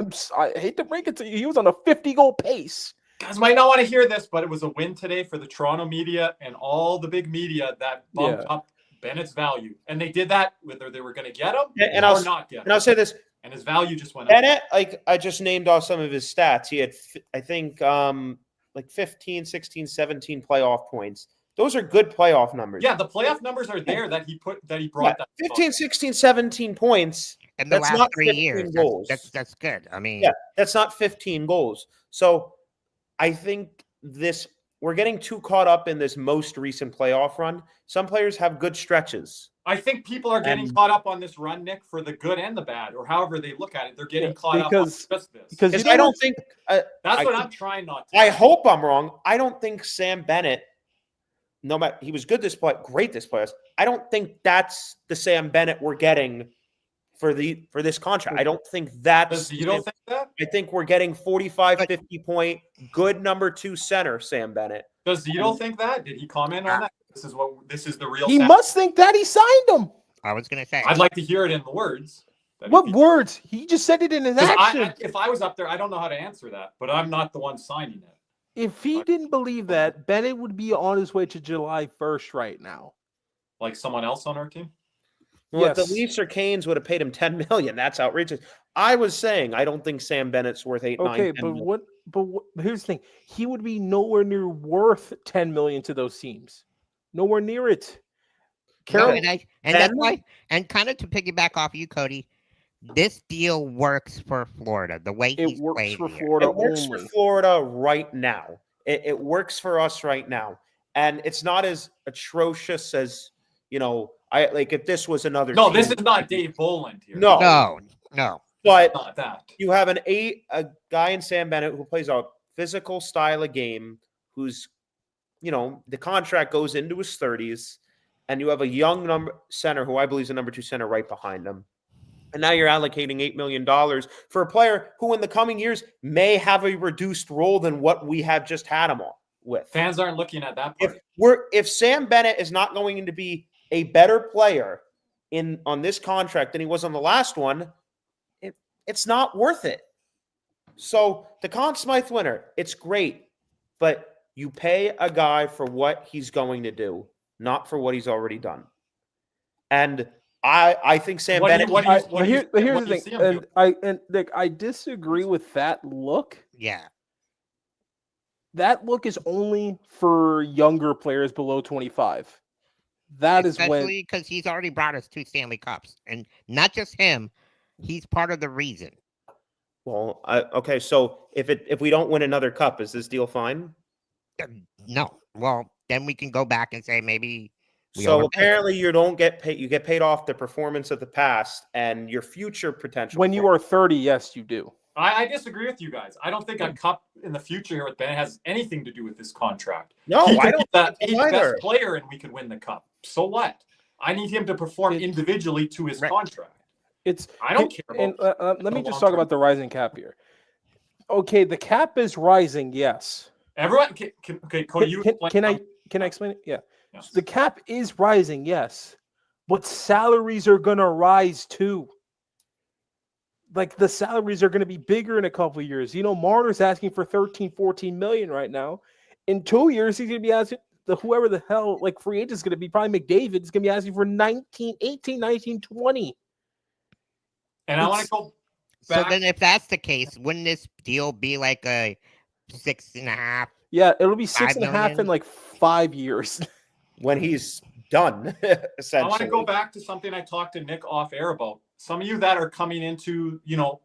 I hate to break it to you, he was on a 50-goal pace. Guys might not want to hear this, but it was a win today for the Toronto media and all the big media that bumped up Bennett's value, and they did that whether they were going to get him or not get him. And I'll say this: and his value just went up. Bennett, like I just named off some of his stats. He had, I think, like 15, 16, 17 playoff points. Those are good playoff numbers. Yeah, the playoff numbers are there that he brought. That 15, 16, 17 points. In the last 3 years. Goals. That's good. I mean, that's not 15 goals. So I think we're getting too caught up in this most recent playoff run. Some players have good stretches. I think people are getting caught up on this run, Nick, for the good and the bad, or however they look at it. They're getting caught up on just this. Because I don't think that's what I'm trying not to. I hope I'm wrong. I don't think Sam Bennett, no matter he was good great this playoffs. I don't think that's the Sam Bennett we're getting for this contract. I don't think that's. You don't think that? I think we're getting 45, 50 point good number 2 center Sam Bennett. Does Zito think that? Did he comment on that? This is the real. He must think that he signed him. I was going to say. I'd like to hear it in the words. What words? He just said it in his action. If I was up there, I don't know how to answer that, but I'm not the one signing it. If he didn't believe that, Bennett would be on his way to July 1st right now. Like someone else on our team? Well, if the Leafs or Canes would have paid him $10 million, that's outrageous. I was saying I don't think Sam Bennett's worth 8, 9, 10 million. But here's the thing: he would be nowhere near worth $10 million to those teams. Nowhere near it. That's why. And kind of to piggyback off you, Cody, this deal works for Florida. The way it works for Florida. It works for Florida right now. It works for us right now, and it's not as atrocious as if this was another. No, team. This is not Dave Bolland here. No. But not that. You have a guy in Sam Bennett who plays a physical style of game, who's, the contract goes into his 30s, and you have a young number center who I believe is a number 2 center right behind him. And now you're allocating $8 million for a player who in the coming years may have a reduced role than what we have just had him on with. Fans aren't looking at that part. If Sam Bennett is not going to be a better player on this contract than he was on the last one, it's not worth it. So the Conn Smythe winner, it's great, but you pay a guy for what he's going to do, not for what he's already done. And I think Sam Bennett. Here's the thing, and I disagree with that look. Yeah, that look is only for younger players below 25. That is especially because he's already brought us 2 Stanley Cups, and not just him, he's part of the reason. Well, okay. So if we don't win another cup, is this deal fine? No. Well, then we can go back and say maybe. So apparently you don't get paid. You get paid off the performance of the past and your future potential. When you are 30, yes, you do. I disagree with you guys. I don't think a cup in the future here with Bennett has anything to do with this contract. No, I don't. Be the 8th best player, and we could win the cup. So what? I need him to perform individually to his contract. I don't care. And let me just talk about the rising cap here. Okay, the cap is rising. Yes. Everyone, okay, Cody, can I explain it? Yeah. Yes. So the cap is rising. Yes, but salaries are gonna rise too. Like the salaries are going to be bigger in a couple of years. You know, Marner's asking for 13, 14 million right now. In 2 years, he's going to be asking whoever the hell, like free agent is going to be, probably McDavid is going to be asking for 18, 19, 20. And I want to go back. So then if that's the case, wouldn't this deal be like a 6.5? Yeah, it'll be 6.5 in like 5 years. When he's done, essentially. I want to go back to something I talked to Nick off air about. Some of you that are coming into,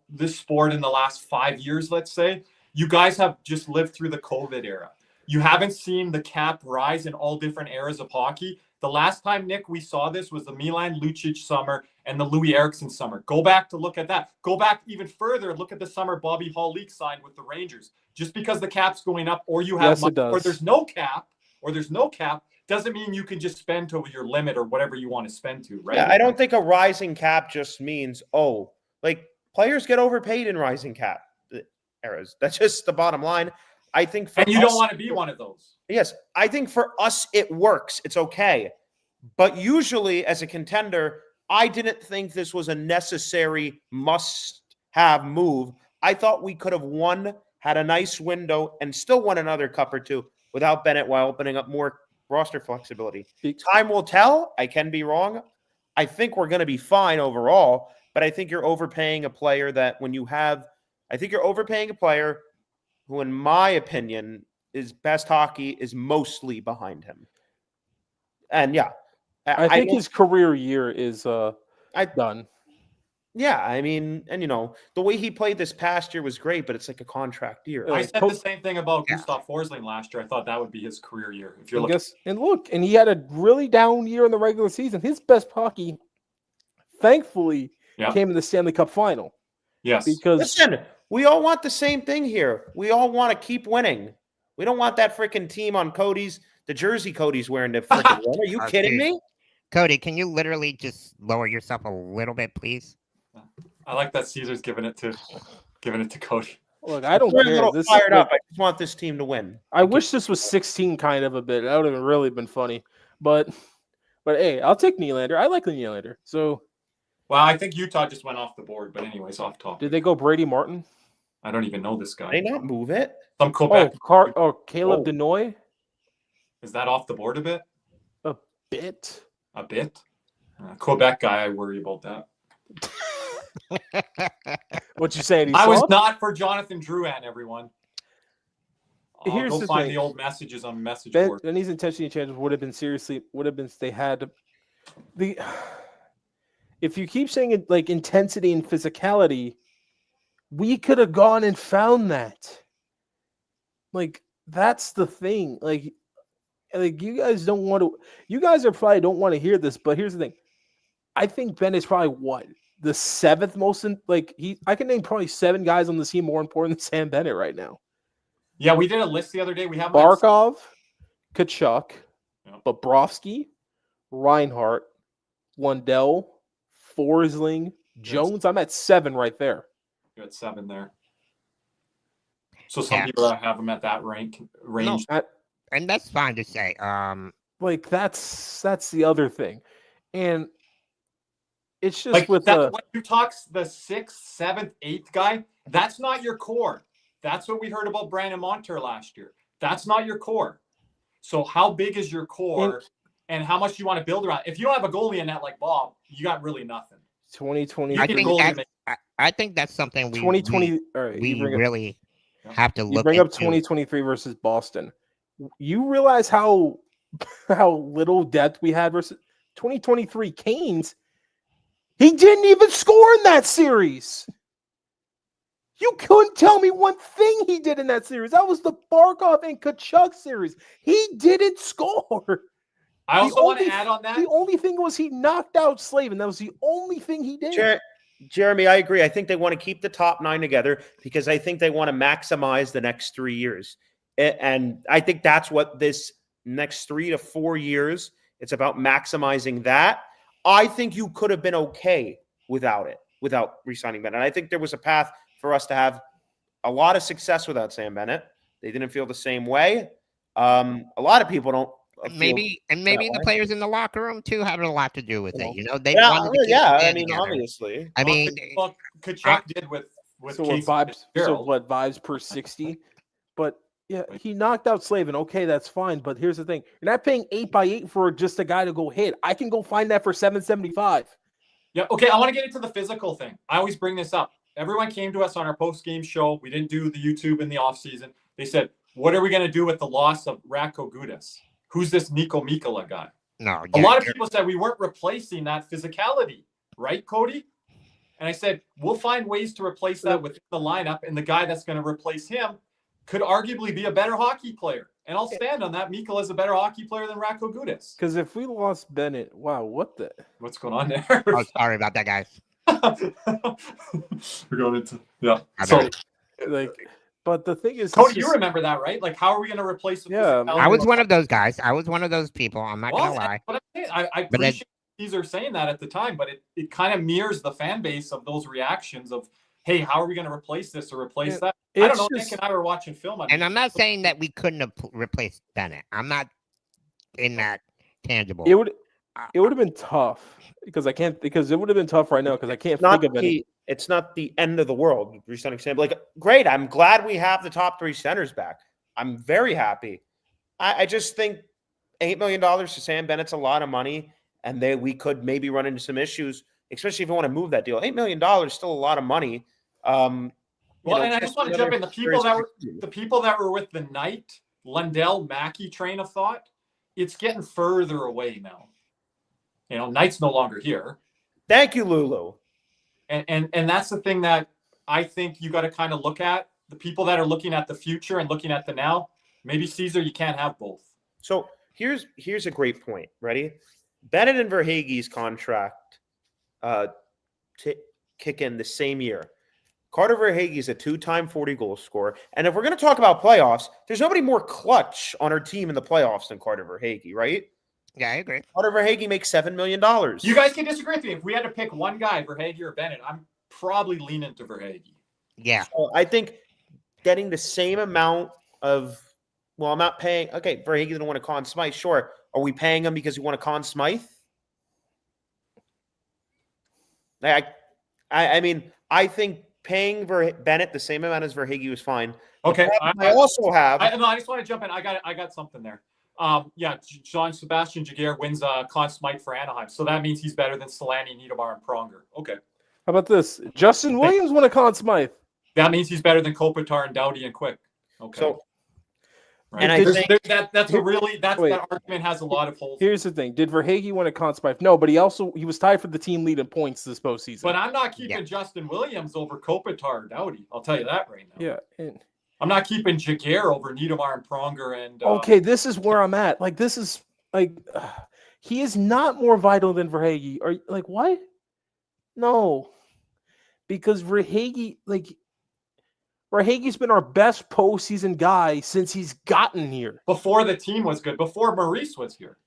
this sport in the last 5 years, let's say, you guys have just lived through the COVID era. You haven't seen the cap rise in all different eras of hockey. The last time, Nick, we saw this was the Milan Lucic summer and the Louis Eriksson summer. Go back to look at that. Go back even further. Look at the summer Bobby Hall League signed with the Rangers. Just because the cap's going up or you have money, or there's no cap, doesn't mean you can just spend to your limit or whatever you want to spend to, right? Yeah, I don't think a rising cap just means, players get overpaid in rising cap eras. That's just the bottom line. I think and you don't want to be one of those. Yes, I think for us it works. It's okay. But usually as a contender, I didn't think this was a necessary must-have move. I thought we could have won, had a nice window, and still won another cup or two without Bennett while opening up more roster flexibility. Time will tell. I can be wrong. I think we're going to be fine overall, but I think you're overpaying a player you're overpaying a player who, in my opinion, his best hockey is mostly behind him. And yeah, I think his career year is done. Yeah, I mean, and the way he played this past year was great, but it's like a contract year. I said the same thing about Gustav Forsling last year. I thought that would be his career year. If you're and he had a really down year in the regular season. His best hockey, thankfully, came in the Stanley Cup final. Yes. Because listen, we all want the same thing here. We all want to keep winning. We don't want that freaking team on the jersey Cody's wearing to freaking win. Are you kidding me? Cody, can you literally just lower yourself a little bit, please? I like that Caesar's giving it to Cody. Look, I don't care. A fired up. I just want this team to win. I wish this was 16 kind of a bit. That would have really been funny. But hey, I'll take Nylander. I like the Nylander. So, well, I think Utah just went off the board. But anyways, off top. Did they go Brady Martin? I don't even know this guy. Did they not move it? Some Quebec. Caleb Denoy. Is that off the board a bit? A bit. A bit. Quebec guy. I worry about that. What you saying? I was not for Jonathan Drouin, everyone. Here's go the find thing. the old messages on message board. Benny's intentionally changes would have been they had the. If you keep saying it like intensity and physicality, we could have gone and found that. Like that's the thing. Like you guys don't want to. You guys are probably don't want to hear this, but here's the thing. I think Ben is probably the 7th most I can name probably 7 guys on the team more important than Sam Bennett right now. Yeah, we did a list the other day. We have Barkov, Kachuk, Bobrovsky, Reinhardt, Lundell, Forsling, Jones. I'm at 7 right there. You're at 7 there. So some people have him at that range. No, and that's fine to say. Like that's the other thing, and it's just like with that. When you talk the 6th, 7th, 8th guy, that's not your core. That's what we heard about Brandon Montour last year. That's not your core. So how big is your core, and how much do you want to build around? If you don't have a goalie in that like Bob, you got really nothing. 2020. I think that's something we 2020. We really have to look. You bring up 2023 versus Boston. You realize how little depth we had versus 2023 Canes. He didn't even score in that series. You couldn't tell me one thing he did in that series. That was the Barkov and Kachuk series. He didn't score. I also want to add on that. The only thing was he knocked out Slavin. That was the only thing he did. Jeremy, I agree. I think they want to keep the top 9 together because I think they want to maximize the next 3 years. And I think that's what this next 3 to 4 years, it's about maximizing that. I think you could have been okay without re-signing Bennett. And I think there was a path for us to have a lot of success without Sam Bennett. They didn't feel the same way. A lot of people don't. Maybe the players in the locker room too have a lot to do with it. You know, they I mean, obviously. I mean, Kachuk did with so what vibes per 60, but yeah, he knocked out Slavin. Okay, that's fine. But here's the thing: you're not paying 8x8 for just a guy to go hit. I can go find that for $775. Yeah. Okay. I want to get into the physical thing. I always bring this up. Everyone came to us on our post-game show. We didn't do the YouTube in the offseason. They said, what are we going to do with the loss of Ratko Gudas? Who's this Nico Mikkola guy? No. A lot of people said we weren't replacing that physicality, right, Cody? And I said, we'll find ways to replace that within the lineup, and the guy that's going to replace him could arguably be a better hockey player. And I'll stand on that. Mikkola is a better hockey player than Ratko Gudas. Because if we lost Bennett, wow, what's going on there? Oh, sorry about that, guys. We're going into but the thing is, Cody, you remember that, right? Like, how are we going to replace? I was one of those guys. I was one of those people. I'm not gonna lie. I appreciate Caesar saying that at the time, but it kind of mirrors the fan base of those reactions of, hey, how are we going to replace this or replace that? I don't know. Nick and I were watching film on and I'm not saying that we couldn't have replaced Bennett. I'm not in that tangible. It would have been tough because it would have been tough right now because I can't think of it. It's not the end of the world. Like, great. I'm glad we have the top 3 centers back. I'm very happy. I just think $8 million to Sam Bennett's a lot of money, and we could maybe run into some issues, especially if you want to move that deal. $8 million is still a lot of money. And I just want to jump in. The people that were with the Knight, Lundell, Mackey train of thought, it's getting further away now. You know, Knight's no longer here. Thank you, Lulu. And that's the thing that I think you got to kind of look at. The people that are looking at the future and looking at the now. Maybe, Caesar, you can't have both. So here's a great point. Ready? Bennett and Verhaeghe's contract kick in the same year. Carter Verhaeghe is a 2-time 40-goal scorer. And if we're going to talk about playoffs, there's nobody more clutch on our team in the playoffs than Carter Verhaeghe, right? Yeah, I agree. Carter Verhaeghe makes $7 million. You guys can disagree with me. If we had to pick one guy, Verhaeghe or Bennett, I'm probably leaning to Verhaeghe. Yeah. So I think getting the same amount of, I'm not paying. Okay, Verhaeghe didn't want to Conn Smythe. Sure. Are we paying him because we want to Conn Smythe? I mean, I think paying Bennett the same amount as Verhaeghe was fine. Okay. I also have. I just want to jump in. I got something there. Jean-Sebastian Jaguar wins Conn Smythe for Anaheim. So that means he's better than Solani, Niedermayer, and Pronger. Okay. How about this? Justin Williams won a Conn Smythe. That means he's better than Kopitar and Doughty and Quick. Okay. So, right. And I think that argument has a lot of holes. Here's the thing. Did Verhaeghe win a Conn Smythe? No, but he was tied for the team lead in points this postseason. But I'm not keeping Justin Williams over Kopitar or Doughty. I'll tell you that right now. Yeah. I'm not keeping Jaguar over Niedermayer and Pronger and. Okay, this is where I'm at. Like, this is he is not more vital than Verhaeghe. Are like what? No, because Verhaeghe's been our best postseason guy since he's gotten here. Before the team was good. Before Maurice was here.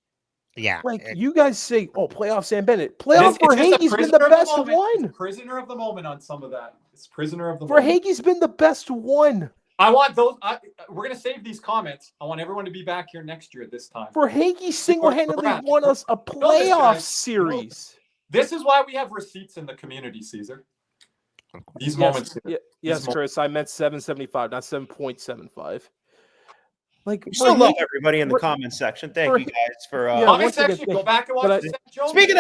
Yeah. Like you guys say, oh, playoff Sam Bennett. Playoff Verhaeghe's been the best one. Prisoner of the moment on some of that. It's prisoner of the moment. moment. Verhaeghe's been the best one. I want those. We're gonna save these comments. I want everyone to be back here next year at this time. Verhaeghe single-handedly won us a playoff series. This is why we have receipts in the community, Caesar. These moments. Yes, Chris. I meant 7.75, not 7.75. Like, we still love everybody in the comment section. Thank you guys for comment section. Go back and watch the Seth Jones. Speaking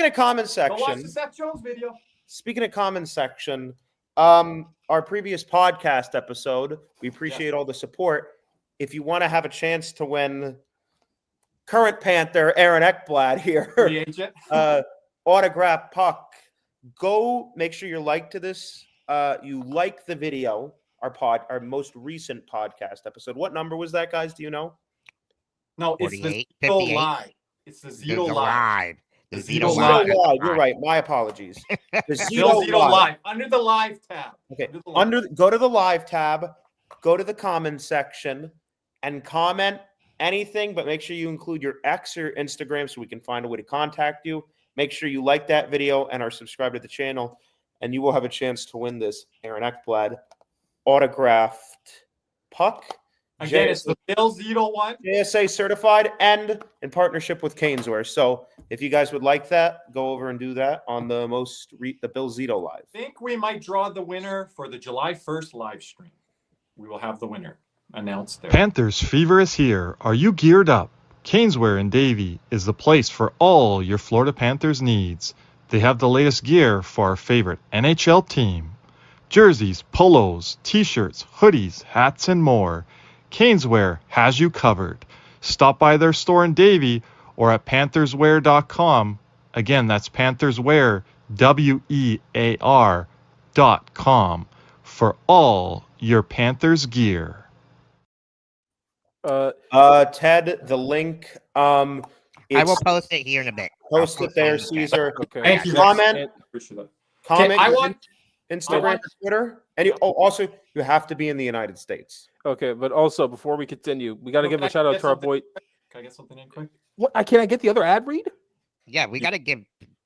of comment section, go watch the Seth Jones video. Speaking of comment section, our previous podcast episode, we appreciate all the support. If you want to have a chance to win current Panther Aaron Ekblad here, free agent, autograph puck, go make sure you're like to this. You like the video. Our most recent podcast episode. What number was that, guys? Do you know? No, it's the Zito Live. It's the Zito Live. The Zito Live. You're right. My apologies. The Zito Live. Under the Live tab. Okay. Go to the Live tab. Go to the comments section and comment anything, but make sure you include your X or Instagram so we can find a way to contact you. Make sure you like that video and are subscribed to the channel, and you will have a chance to win this Aaron Ekblad autographed puck. Again, it's the Bill Zito one. JSA certified and in partnership with Caneswear. So if you guys would like that, go over and do that on the Bill Zito Live. I think we might draw the winner for the July 1st live stream. We will have the winner announced there. Panthers fever is here. Are you geared up? Caneswear in Davie is the place for all your Florida Panthers needs. They have the latest gear for our favorite NHL team. Jerseys, polos, t-shirts, hoodies, hats, and more. Caneswear has you covered. Stop by their store in Davie or at pantherswear.com. Again, that's pantherswear, WEAR.com for all your Panthers gear. Ted, the link. I will post it here in a bit. Post it there, Caesar. Okay. Thank you. Comment. I want Instagram or Twitter. And also you have to be in the United States. Okay, but also before we continue, we got to give a shout out to our boy. Can I get something in quick? What? Can I get the other ad read? Yeah, we got to give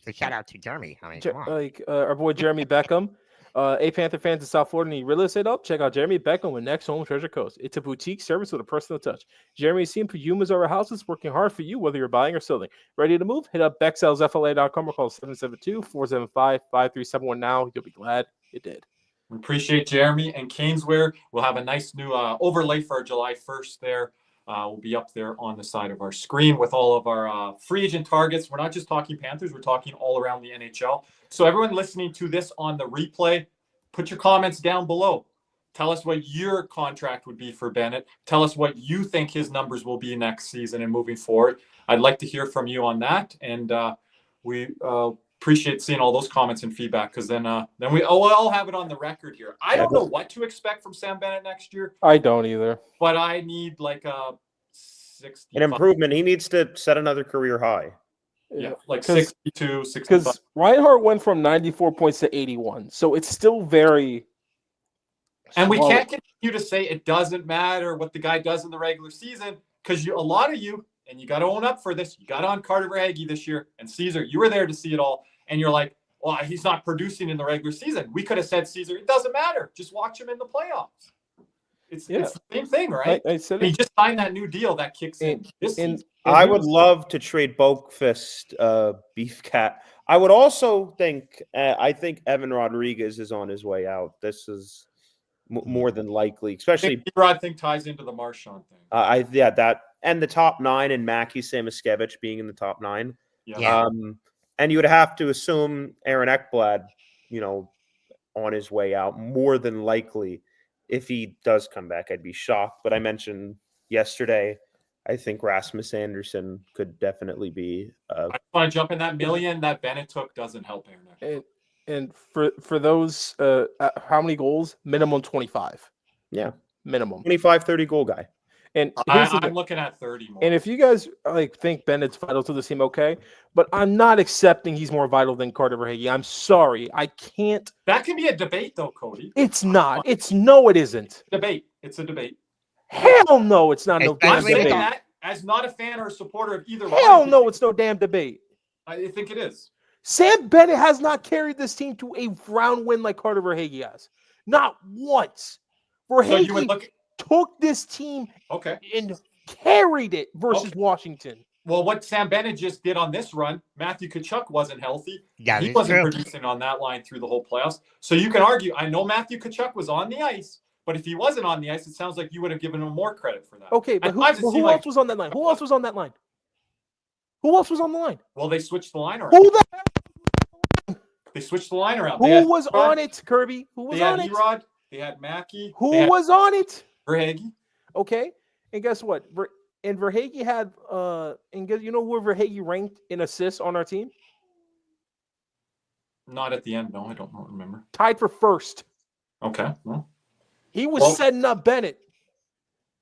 a shout out to Jeremy. Our boy Jeremy Beckham. Panther fans in South Florida need real estate up? Check out Jeremy Beckham with Next Home Treasure Coast. It's a boutique service with a personal touch. Jeremy's seen Pumas over houses, working hard for you, whether you're buying or selling. Ready to move? Hit up BexSalesFLA.com or call 772-475-5371 now. You'll be glad you did. We appreciate Jeremy and Caneswear. We'll have a nice new overlay for our July 1st there. We'll be up there on the side of our screen with all of our free agent targets. We're not just talking Panthers. We're talking all around the NHL. So everyone listening to this on the replay, put your comments down below. Tell us what your contract would be for Bennett. Tell us what you think his numbers will be next season and moving forward. I'd like to hear from you on that. And we appreciate seeing all those comments and feedback, because then we'll all have it on the record here. I don't know what to expect from Sam Bennett next year. I don't either. But I need like a 60. An improvement. He needs to set another career high. Yeah, like 62, 65. Because Reinhart went from 94 points to 81. So it's still very... And we can't continue to say it doesn't matter what the guy does in the regular season, because a lot of you, and you got to own up for this, you got on Carter Verhaeghe this year, and Caesar, you were there to see it all, and you're like, well, he's not producing in the regular season. We could have said, Caesar, it doesn't matter. Just watch him in the playoffs. It's the same thing, right? I said he just signed that new deal that kicks in this season. I would love to trade Boakfist, Beef Cat. I would also think, I think Evan Rodriguez is on his way out. This is more than likely, especially. The Rod thing ties into the Marchand thing. That and the top 9 and Mackie Samoskevich being in the top 9. Yeah. And you would have to assume Aaron Ekblad, on his way out, more than likely. If he does come back, I'd be shocked. But I mentioned yesterday, I think Rasmus Anderson could definitely be. I want to jump in that million that Bennett took doesn't help Aaron. And for those, how many goals? Minimum 25. Yeah, minimum 25, 30 goal guy. And I'm looking at 30 more. And if you guys think Bennett's vital to the team, okay, but I'm not accepting he's more vital than Carter Verhaeghe. I'm sorry, I can't. That can be a debate, though, Cody. It's not. It isn't. Debate. It's a debate. Hell no, it's not. I'm saying that, as not a fan or a supporter of either Hell one, no, it's no damn debate. I think it is. Sam Bennett has not carried this team to a round win like Carter Verhaeghe has. Not once. So you would Verhaeghe look. took this team Okay. and carried it versus Washington. Well, what Sam Bennett just did on this run, Matthew Tkachuk wasn't healthy. Yeah, he that's wasn't true. producing on that line through the whole playoffs. So you can argue, I know Matthew Tkachuk was on the ice, but if he wasn't on the ice, it sounds like you would have given him more credit for that. Okay, but At who times it else seemed like- was on that line? Who else was on that line? Who else was on the line? Well, they switched the line around. Who the They switched the line around. They had who was Erod, on it, Kirby? Who was They had on it? Erod. They had Mackey. Who they had was on it? Verhaeghe. Okay, and guess what? And Verhaeghe had and guess you know where Verhaeghe ranked in assists on our team? Not at the end. No, I don't remember. Tied for first. Okay. Well, He was Well- setting up Bennett.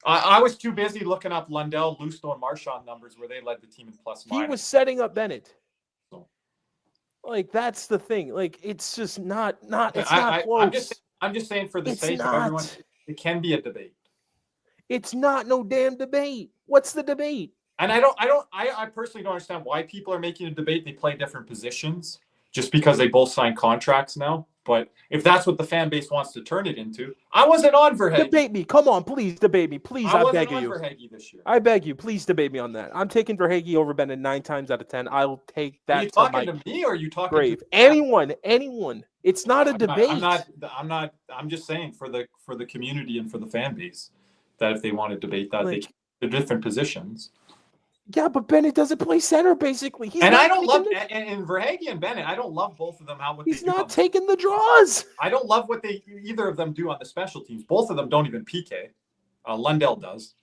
I was too busy looking up Lundell, Lusto, and Marchand numbers where they led the team in plus He minus. was setting up Bennett. So- Like that's the thing. Like it's just not. It's not close. I'm just saying for the It's sake not. of everyone, it can be a debate. It's not no damn debate. What's the debate? And I personally don't understand why people are making a debate. They play different positions just because they both signed contracts now. But if that's what the fan base wants to turn it into, I wasn't on Verhaeghe. Debate me. Come on, please debate me. Please, I I wasn't beg on you. Verhaeghe this year. I beg you, please debate me on that. I'm taking Verhaeghe over Bennett 9 times out of 10. I will take Are that you to my talking to me or are you talking grave. to Anyone. It's not a debate. I'm just saying for the community and for the fan base that if they want to debate that, they're different positions. Yeah, but Bennett doesn't play center basically. He's And not I don't love taking and Verhaeghe and Bennett. I don't love both of them. He's not taking the draws. I don't love what either of them do on the special teams. Both of them don't even PK. Lundell does.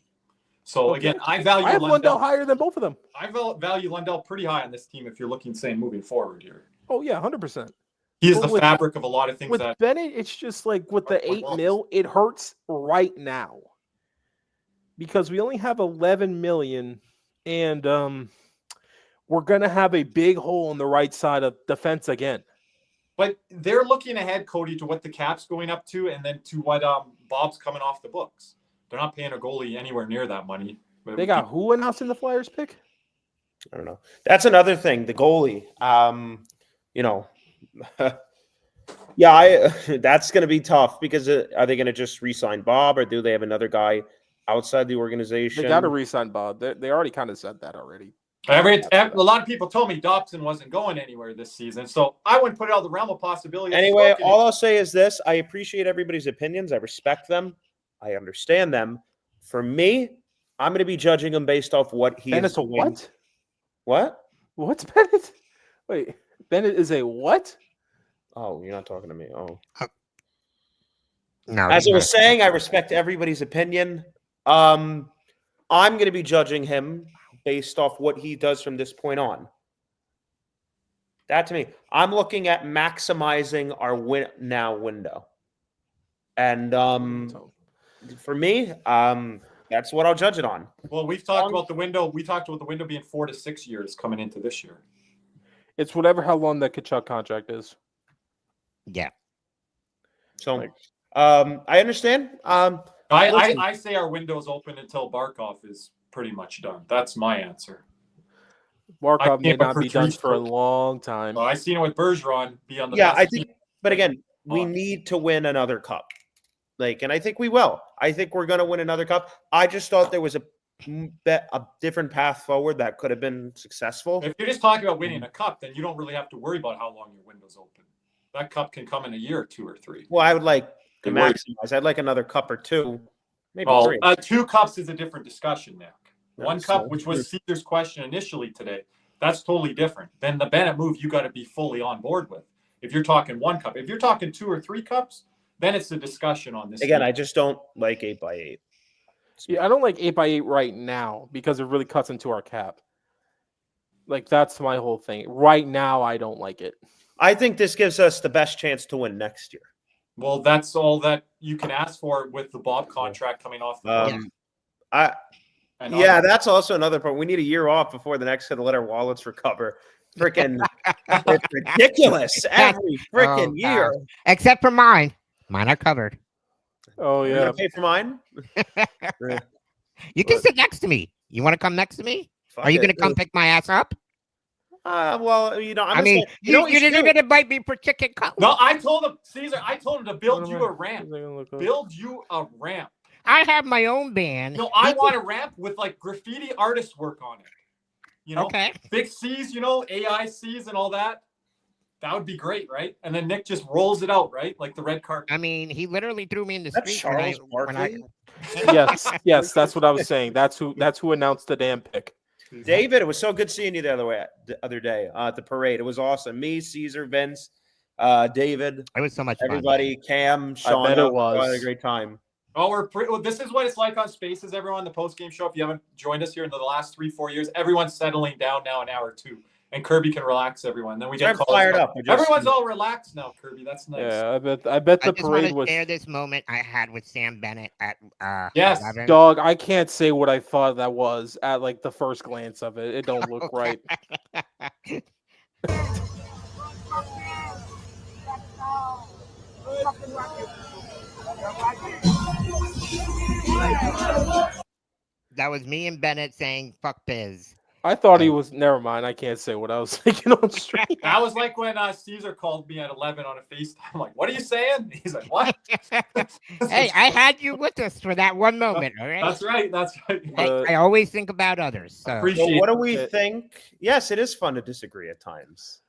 So Okay. again, I value I have Lundell. Lundell higher than both of them. I value Lundell pretty high on this team. If you're looking, say, moving forward here, Oh yeah, 100%. he is But the with- fabric of a lot of things With that. Bennett, it's just like with the Or 8 Wells. mil, it hurts right now because we only have 11 million, and we're gonna have a big hole on the right side of defense again. But they're looking ahead, Cody, to what the cap's going up to, and then to what Bob's coming off the books. They're not paying a goalie anywhere near that money. But They got who announced in the Flyers pick? I don't know. That's another thing. The goalie. That's going to be tough because are they going to just re-sign Bob or do they have another guy outside the organization? They got to re-sign Bob. They already kind of said that already. a lot of people told me Dobson wasn't going anywhere this season, so I wouldn't put it out of the realm of possibility. Anyway, all I'll say is this: I appreciate everybody's opinions. I respect them. I understand them. For me, I'm going to be judging him based off what he Bennett's is a doing. what? What? What's Bennett? Wait, Bennett is a what? Oh, you're not talking to me. Oh. No. As he's I was not. saying, I respect everybody's opinion. I'm going to be judging him based off what he does from this point on. That to me, I'm looking at maximizing our win now window. And for me, that's what I'll judge it on. Well, we've talked about the window. We talked about the window being 4 to 6 years coming into this year. It's whatever how long that Tkachuk contract is. Yeah. So I understand. I say our window's open until Barkov is pretty much done. That's my answer. Markov may can't not be recruit done for a for- long time. I seen it with Bergeron be on the Yeah, best I team. think, but again, we on. need to win another cup. And I think we will. I think we're going to win another cup. I just thought there was a different path forward that could have been successful. If you're just talking about winning a cup, then you don't really have to worry about how long your window's open. That cup can come in a year, 2 or 3. Well, I would like to Good work. maximize. I'd like another cup or two, maybe Well, 3. 2 cups is a different discussion, Nick. One That's cup, so which was Caesar's question initially today, that's totally different. Then the Bennett move, you got to be fully on board with. If you're talking 1 cup, if you're talking 2 or 3 cups, then it's a discussion on this. Again, team. I just don't like 8x8. Yeah, I don't like 8x8 right now because it really cuts into our cap. Like that's my whole thing. Right now, I don't like it. I think this gives us the best chance to win next year. Well, that's all that you can ask for with the Bob contract coming off. The That's also another point. We need a year off before the next to let our wallets recover. Freaking, it's ridiculous every freaking year. God. Except for mine. Mine are covered. Oh You yeah, gonna pay for mine? You can sit next to me. You want to come next to me? Fuck Are you it. going to come pick my ass up? Well, you know, I mean, you what should didn't do? even invite me for chicken cutlet. No, I told him, Caesar, I told him to build What am you I- a ramp. what am I gonna look up? Build you a ramp. I have my own band. No, I want a ramp with like graffiti artist work on it. You know, Okay. big C's, you know, AICs and all that. That would be great, right? And then Nick just rolls it out, right? Like the red carpet. I mean, he literally threw me in the That's street Charles when I Barkley. Yes, that's what I was saying. That's who announced the damn pick. David, it was so good seeing you the other day at the parade. It was awesome. Me, Caesar, Vince, David, It was so much fun. everybody, Cam, Sean. bet it I was. had a great time. Oh, well, this is what it's like on Spaces, everyone. The post-game show. If you haven't joined us here in the last 3-4 years, everyone's settling down now an hour or two. And Kirby can relax everyone. Then we get I'm fired up. Everyone's all relaxed now, Kirby. That's nice. Yeah, I bet the I just want parade to was. share this moment I had with Sam Bennett at Yes. 11. Dog, I can't say what I thought that was at like the first glance of it. It don't look right. That was me and Bennett saying "fuck Biz." I thought he was. Never mind. I can't say what I was thinking on stream. That was like when Caesar called me at 11 on a FaceTime. I'm like, what are you saying? He's like, what? Hey, I had you with us for that one moment. All right. That's right. That's right. I always think about others. So Appreciate So what do it. we think? Yes, it is fun to disagree at times.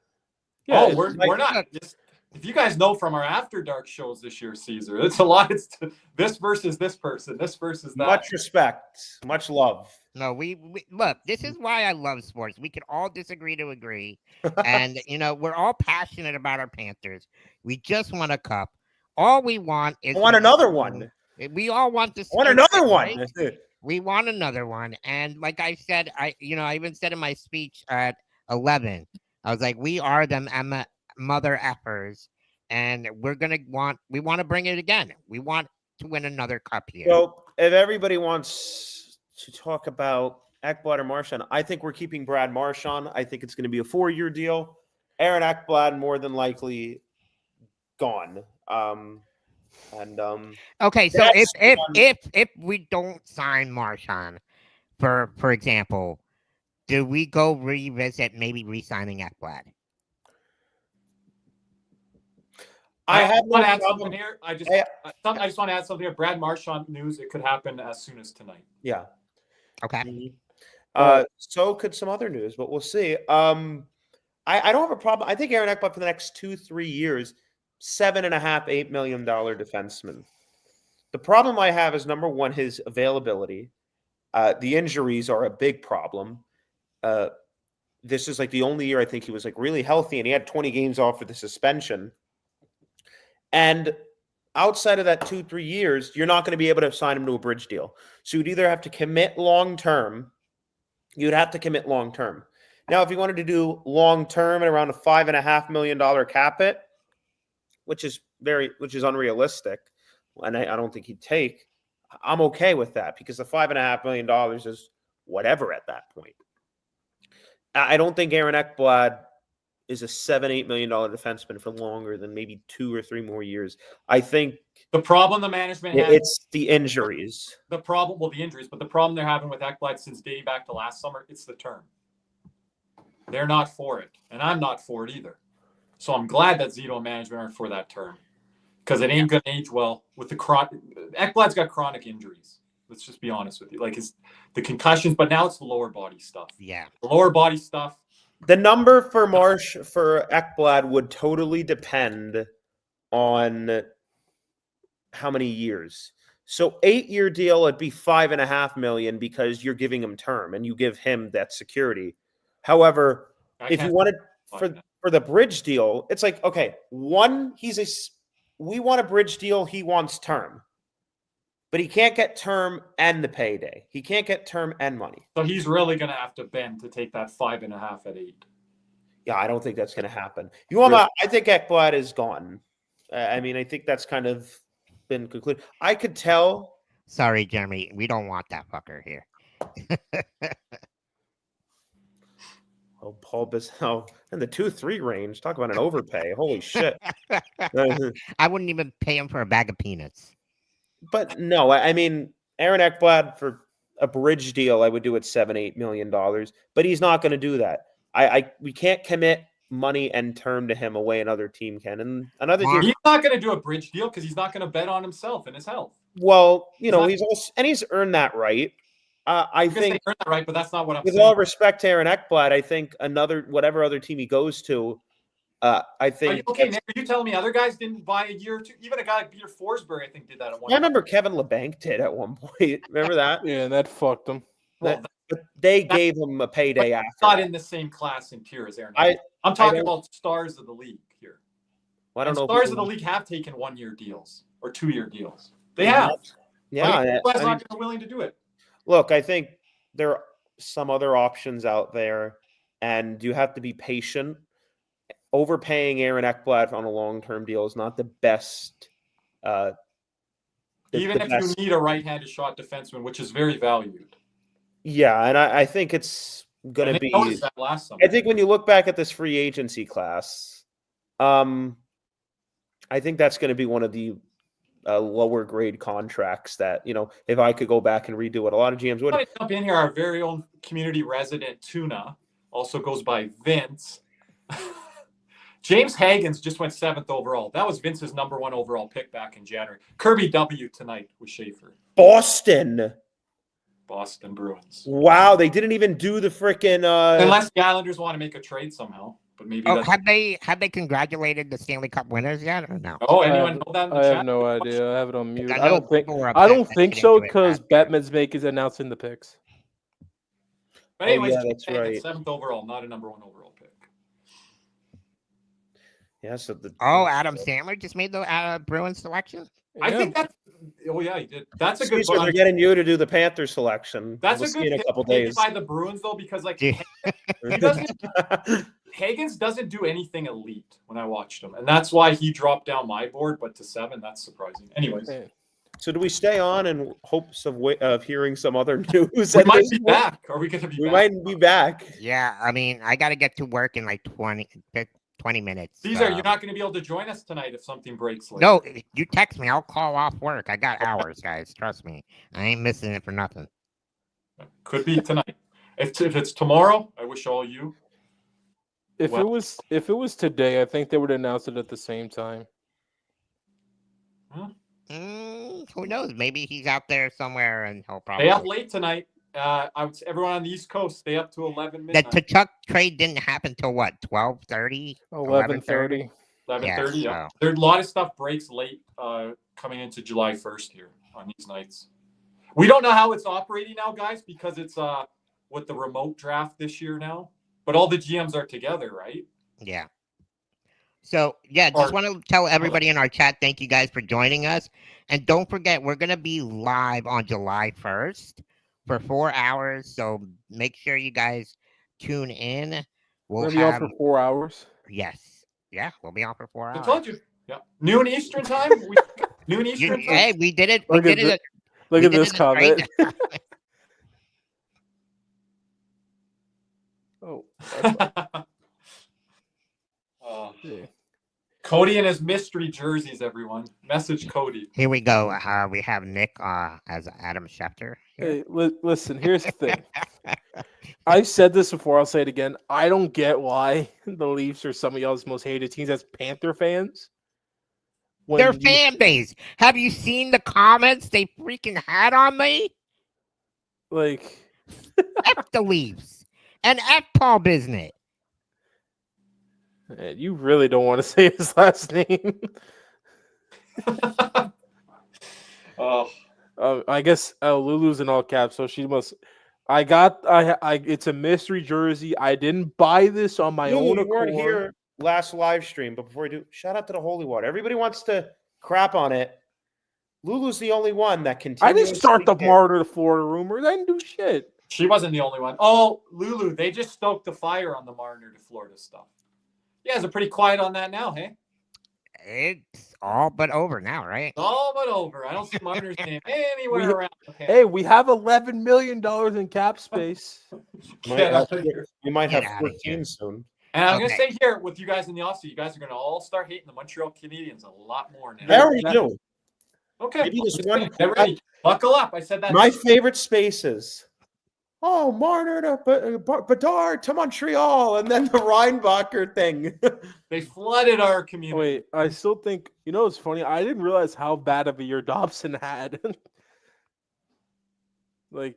Yeah, Oh, it's we're like- not. Just, if you guys know from our After Dark shows this year, Caesar, it's a lot. It's this versus this person, this versus that. Much respect, much love. no, we look. This is why I love sports. We can all disagree to agree, and we're all passionate about our Panthers. We just want a cup. All we want is I want another one. We all want to. I want another one. Right? We want another one. And like I said, I even said in my speech at 11, I was like, we are them mother effers, and we want to bring it again. We want to win another cup here. So if everybody wants to talk about Ekblad or Marchand, I think we're keeping Brad Marchand. I think it's going to be a 4-year deal. Aaron Ekblad more than likely gone. Okay, so that's if we don't sign Marchand, for example, do we go revisit maybe re-signing Ekblad? I want to add problem. something here. I just Hey, want to add something here. Brad Marchand news. It could happen as soon as tonight. Yeah. Okay. So could some other news, but we'll see. I don't have a problem. I think Aaron Ekblad for the next 2-3 years, $7.5-8 million defenseman. The problem I have is number one, his availability. The injuries are a big problem. This is like the only year I think he was like really healthy, and he had 20 games off for the suspension. And outside of that 2-3 years, you're not going to be able to sign him to a bridge deal. So you'd either have to commit long term. You'd have to commit long term. Now, if you wanted to do long term at around a $5.5 million cap hit, which is unrealistic, and I don't think he'd take, I'm okay with that because the $5.5 million is whatever at that point. I don't think Aaron Ekblad is a $7-8 million defenseman for longer than maybe 2 or 3 more years. I think The problem the management has, it's the injuries. the injuries, but the problem they're having with Ekblad since dating back to last summer, it's the term. They're not for it, and I'm not for it either. So I'm glad that Zito and management aren't for that term because it ain't going to age well with the Ekblad's got chronic injuries. Let's just be honest with you. Like the concussions, but now it's the lower body stuff. Yeah. The lower body stuff. The number for Ekblad would totally depend on how many years. So 8-year deal, it'd be $5.5 million because you're giving him term and you give him that security. However, if you wanted for the bridge deal, it's like, okay, we want a bridge deal. He wants term, but he can't get term and the payday. He can't get term and money. So he's really going to have to bend to take that 5.5 at 8. Yeah, I don't think that's going to happen. I think Ekblad is gone. I mean, I think that's kind of been concluded. I could tell. Sorry, Jeremy. We don't want that fucker here. Oh, Paul Bissell in the 2-3 range. Talk about an overpay. Holy shit. I wouldn't even pay him for a bag of peanuts. But no, I mean, Aaron Ekblad a bridge deal, I would do it $7-8 million, but he's not going to do that. We can't commit money and term to him away another team can. And another team, he's not going to do a bridge deal because he's not going to bet on himself and his health. Well, he's earned that right. I think earned that right, but that's not what I'm with saying. all respect to Aaron Ekblad, I think whatever other team he goes to, I think. Okay, Nick, are you telling me other guys didn't buy a year or two? Even a guy like Peter Forsberg, I think, did that at one. I remember Kevin LeBanc did at one point. Remember that? Yeah, that fucked him. But they gave him a payday after. Not in the same class and tier as Aaron. I'm talking about stars of the league here. I don't know. Stars of the league have taken 1-year deals or 2-year deals. They have. Yeah, but not willing to do it. Look, I think there are some other options out there, and you have to be patient. Overpaying Aaron Ekblad on a long-term deal is not the best. Even if you need a right-handed shot defenseman, which is very valued. Yeah, and I think it's going to be. That last summer. I think when you look back at this free agency class, I think that's going to be one of the lower grade contracts that, if I could go back and redo it, a lot of GMs would. Jump in here, our very own community resident Tuna, also goes by Vince. James Hagens just went 7th overall. That was Vince's number 1 overall pick back in January. Kirby W tonight with Schaefer. Boston Bruins. Wow, they didn't even do the freaking. Unless the Islanders want to make a trade somehow, but maybe. Have they congratulated the Stanley Cup winners yet or no? Oh, anyone know that? I have no idea. I have it on mute. I don't think so because Batman's is announcing the picks. But anyways, that's right. 7th overall, not a number 1 overall pick. Yeah, so Adam Sandler just made the Bruins selection. Yeah. I think that's. Oh yeah, he did. That's a good. They're getting you to do the Panthers selection. That's a good in a couple days by the Bruins though, because Hagens doesn't do anything elite when I watched him, and that's why he dropped down my board. But to 7, that's surprising. Anyways, so do we stay on in hopes of hearing some other news? We might be back. Are we going to be? We might be back. Yeah, I mean, I got to get to work in like 20 minutes. Caesar, you're not going to be able to join us tonight if something breaks late. No, you text me. I'll call off work. I got hours, guys. Trust me. I ain't missing it for nothing. Could be tonight. If it's tomorrow, I wish all you. If it was today, I think they would announce it at the same time. Who knows? Maybe he's out there somewhere and he'll probably. Stay up late tonight. Everyone on the East Coast, stay up to 11 midnight. The Tkachuk trade didn't happen till what? 12:30? 11:30. 11:30. Yeah. There's a lot of stuff breaks late coming into July 1st here on these nights. We don't know how it's operating now, guys, because it's with the remote draft this year now. But all the GMs are together, right? Yeah. So, just want to tell everybody in our chat, thank you guys for joining us. And don't forget, we're going to be live on July 1st for 4 hours. So make sure you guys tune in. We'll be on for 4 hours. Yes. Yeah, we'll be on for 4 hours. I told you. Yeah. Noon Eastern time? Noon Eastern time? Hey, we did it. Look at this comment. Cody and his mystery jerseys, everyone. Message Cody. Here we go. We have Nick as Adam Schefter. Hey, listen, here's the thing. I've said this before. I'll say it again. I don't get why the Leafs are some of y'all's most hated teams as Panther fans. Their fan base. Have you seen the comments they freaking had on me? Like, F the Leafs and F Paul Bisnett. Man, you really don't want to say his last name. I guess Lulu's in all caps, so she must. It's a mystery jersey. I didn't buy this on my own accord. You weren't here last live stream, but before we do, shout out to the Holy Water. Everybody wants to crap on it. Lulu's the only one that continues. I didn't start the Martyr to Florida rumors. I didn't do shit. She wasn't the only one. Oh, Lulu, they just stoked the fire on the Marner to Florida stuff. You guys are pretty quiet on that now, hey? It's all but over now, right? All but over. I don't see Marner's name anywhere around. Hey, we have $11 million in cap space. We might have 14 soon. And I'm going to say here with you guys in the offseason, you guys are going to all start hating the Montreal Canadiens a lot more now. How are you doing? Okay. Maybe this one. Get ready. Buckle up. I said that. My favorite spaces. Oh, Marner to Bedard to Montreal, and then the Reinbacher thing. They flooded our community. Wait, I still think it's funny. I didn't realize how bad of a year Dobson had. like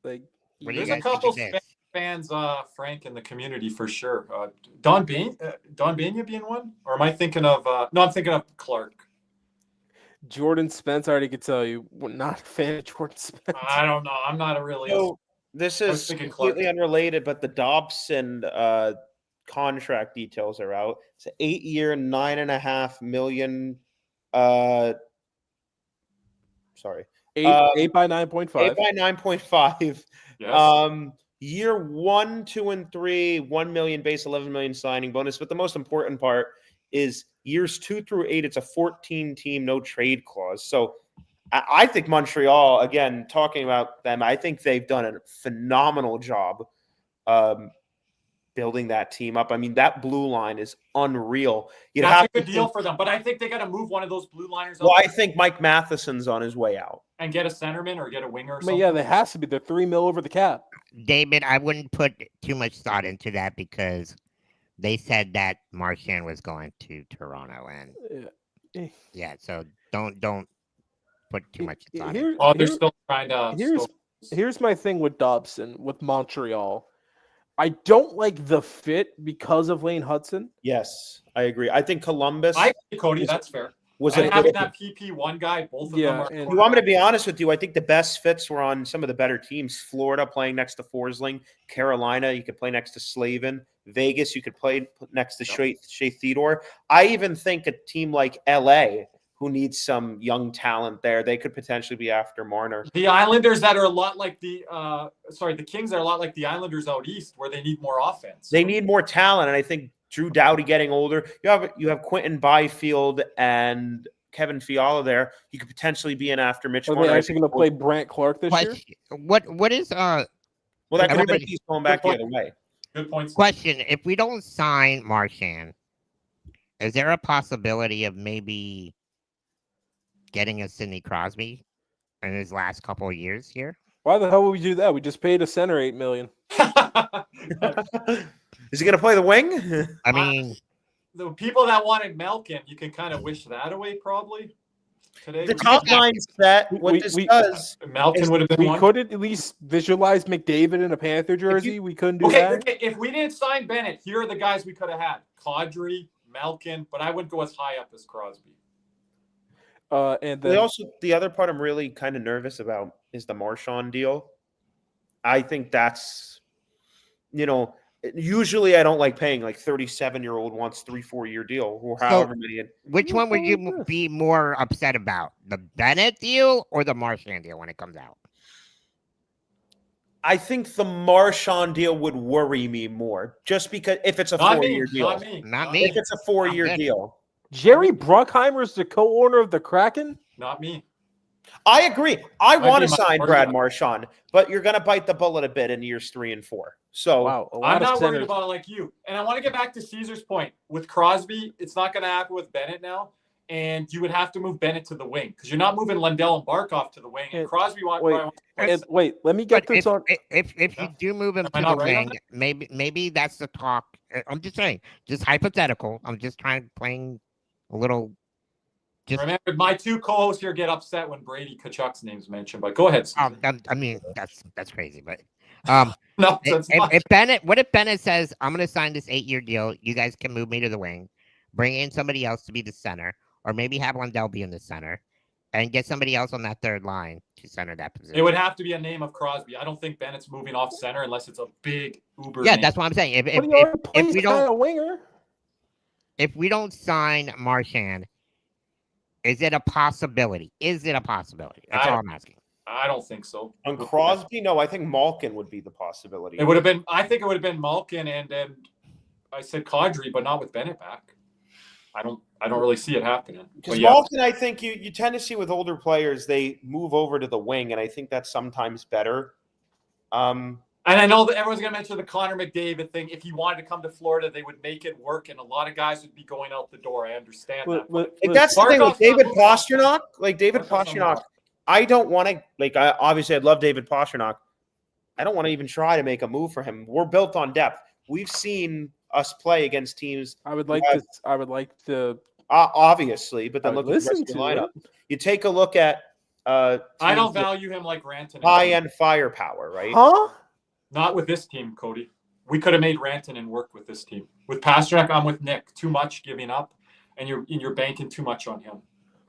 What do you there's guys a couple think of this? fans, Frank, in the community for sure. Don Bania being one, or am I thinking of? No, I'm thinking of Clark. Jordan Spence, I already could tell you, not a fan of Jordan Spence. I don't know. I'm not a really. So this I was is thinking completely Clark. unrelated, but the Dobson contract details are out. It's an 8-year, $9.5 million. Sorry, 8 by 9.5. 8 by 9.5. Yes. Year 1, 2, and 3, 1 million base, 11 million signing bonus. But the most important part is years 2 through 8. It's a 14-team no trade clause. So I think Montreal, again, talking about them, I think they've done a phenomenal job building that team up. I mean, that blue line is unreal. That's a good deal for them, but I think they got to move one of those blue liners. Well, I think Mike Matheson's on his way out. And get a centerman or get a winger or I something. mean, yeah, there has to be. They're $3 million over the cap. David, I wouldn't put too much thought into that because they said that Marchand was going to Toronto, and so don't put too much thought into it. They're still trying to. Here's my thing with Dobson, with Montreal. I don't like the fit because of Lane Hudson. Yes, I agree. I think Columbus. Cody, that's fair. Was and it having that PP1 guy? Both of them are. You want me to be honest with you? I think the best fits were on some of the better teams. Florida playing next to Forsling, Carolina, you could play next to Slavin, Vegas, you could play next to Shea Theodore. I even think a team like LA, who needs some young talent there, they could potentially be after Marner. The Islanders that are a lot like the Kings are a lot like the Islanders out east, where they need more offense. They need more talent, and I think Drew Doughty getting older. You have Quentin Byfield and Kevin Fiala there. You could potentially be in after Mitch. Are they actually going to play Brant Clark this year? What is Well, that could have been he's going back the other way. Good points. Question: if we don't sign Marchand, is there a possibility of maybe getting a Sidney Crosby in his last couple of years here? Why the hell would we do that? We just paid a center $8 million. Is he going to play the wing? I mean, the people that wanted Malkin, you can kind of wish that away probably. Today, the top line set. What this does, Malkin would have been. We could at least visualize McDavid in a Panther jersey. We couldn't do that. Okay, if we didn't sign Bennett, here are the guys we could have had: Kadri, Malkin, but I wouldn't go as high up as Crosby. And then the other part I'm really kind of nervous about is the Marchand deal. I think that's, usually I don't like paying like 37-year-old wants 3-4 year deal or however many. Which one would you be more upset about, the Bennett deal or the Marchand deal when it comes out? I think the Marchand deal would worry me more, just because if it's a 4-year deal. Not me. If it's a 4-year deal. Jerry Bruckheimer is the co-owner of the Kraken? Not me. I agree. I want to sign Brad Marchand, but you're going to bite the bullet a bit in years 3 and 4. So I'm not worried about it like you. And I want to get back to Caesar's point. With Crosby, it's not going to happen with Bennett now. And you would have to move Bennett to the wing because you're not moving Lundell and Barkov to the wing. And Crosby wait, let me get this on. If you do move him to the wing, maybe that's the talk. I'm just saying, just hypothetical. I'm just playing a little. Remember, my two co-hosts here get upset when Brady Tkachuk's name's mentioned. But go ahead. I mean, that's crazy, but no, if Bennett says, "I'm going to sign this 8-year deal. You guys can move me to the wing, bring in somebody else to be the center." Or maybe have Lundell be in the center and get somebody else on that third line to center that position. It would have to be a name of Crosby. I don't think Bennett's moving off center unless it's a big Uber. Yeah, name. that's what I'm saying. If we don't sign Marchand, is it a possibility? That's all I'm asking. I don't think so. On Crosby, no. I think Malkin would be the possibility. It would have been. I think it would have been Malkin and I said Kadri, but not with Bennett back. I don't really see it happening. Because Malkin, I think you tend to see with older players, they move over to the wing, and I think that's sometimes better. And I know that everyone's going to mention the Connor McDavid thing. If he wanted to come to Florida, they would make it work, and a lot of guys would be going out the door. I understand that. Like, that's the thing with Barkov's David not moving off that. Pastrnak. Like David Barkov's not moving Pastrnak, off. I don't want to. Like, obviously, I'd love David Pastrnak. I don't want to even try to make a move for him. We're built on depth. We've seen us play against teams. I would like to. Obviously, but then look at the rest listen of the to lineup. it. You take a look at. I don't teams with value him like Rantanen. high-end firepower, right? Huh? Not with this team, Cody. We could have made Rantanen work with this team. With Pastrnak, I'm with Nick. Too much giving up, and you're banking too much on him.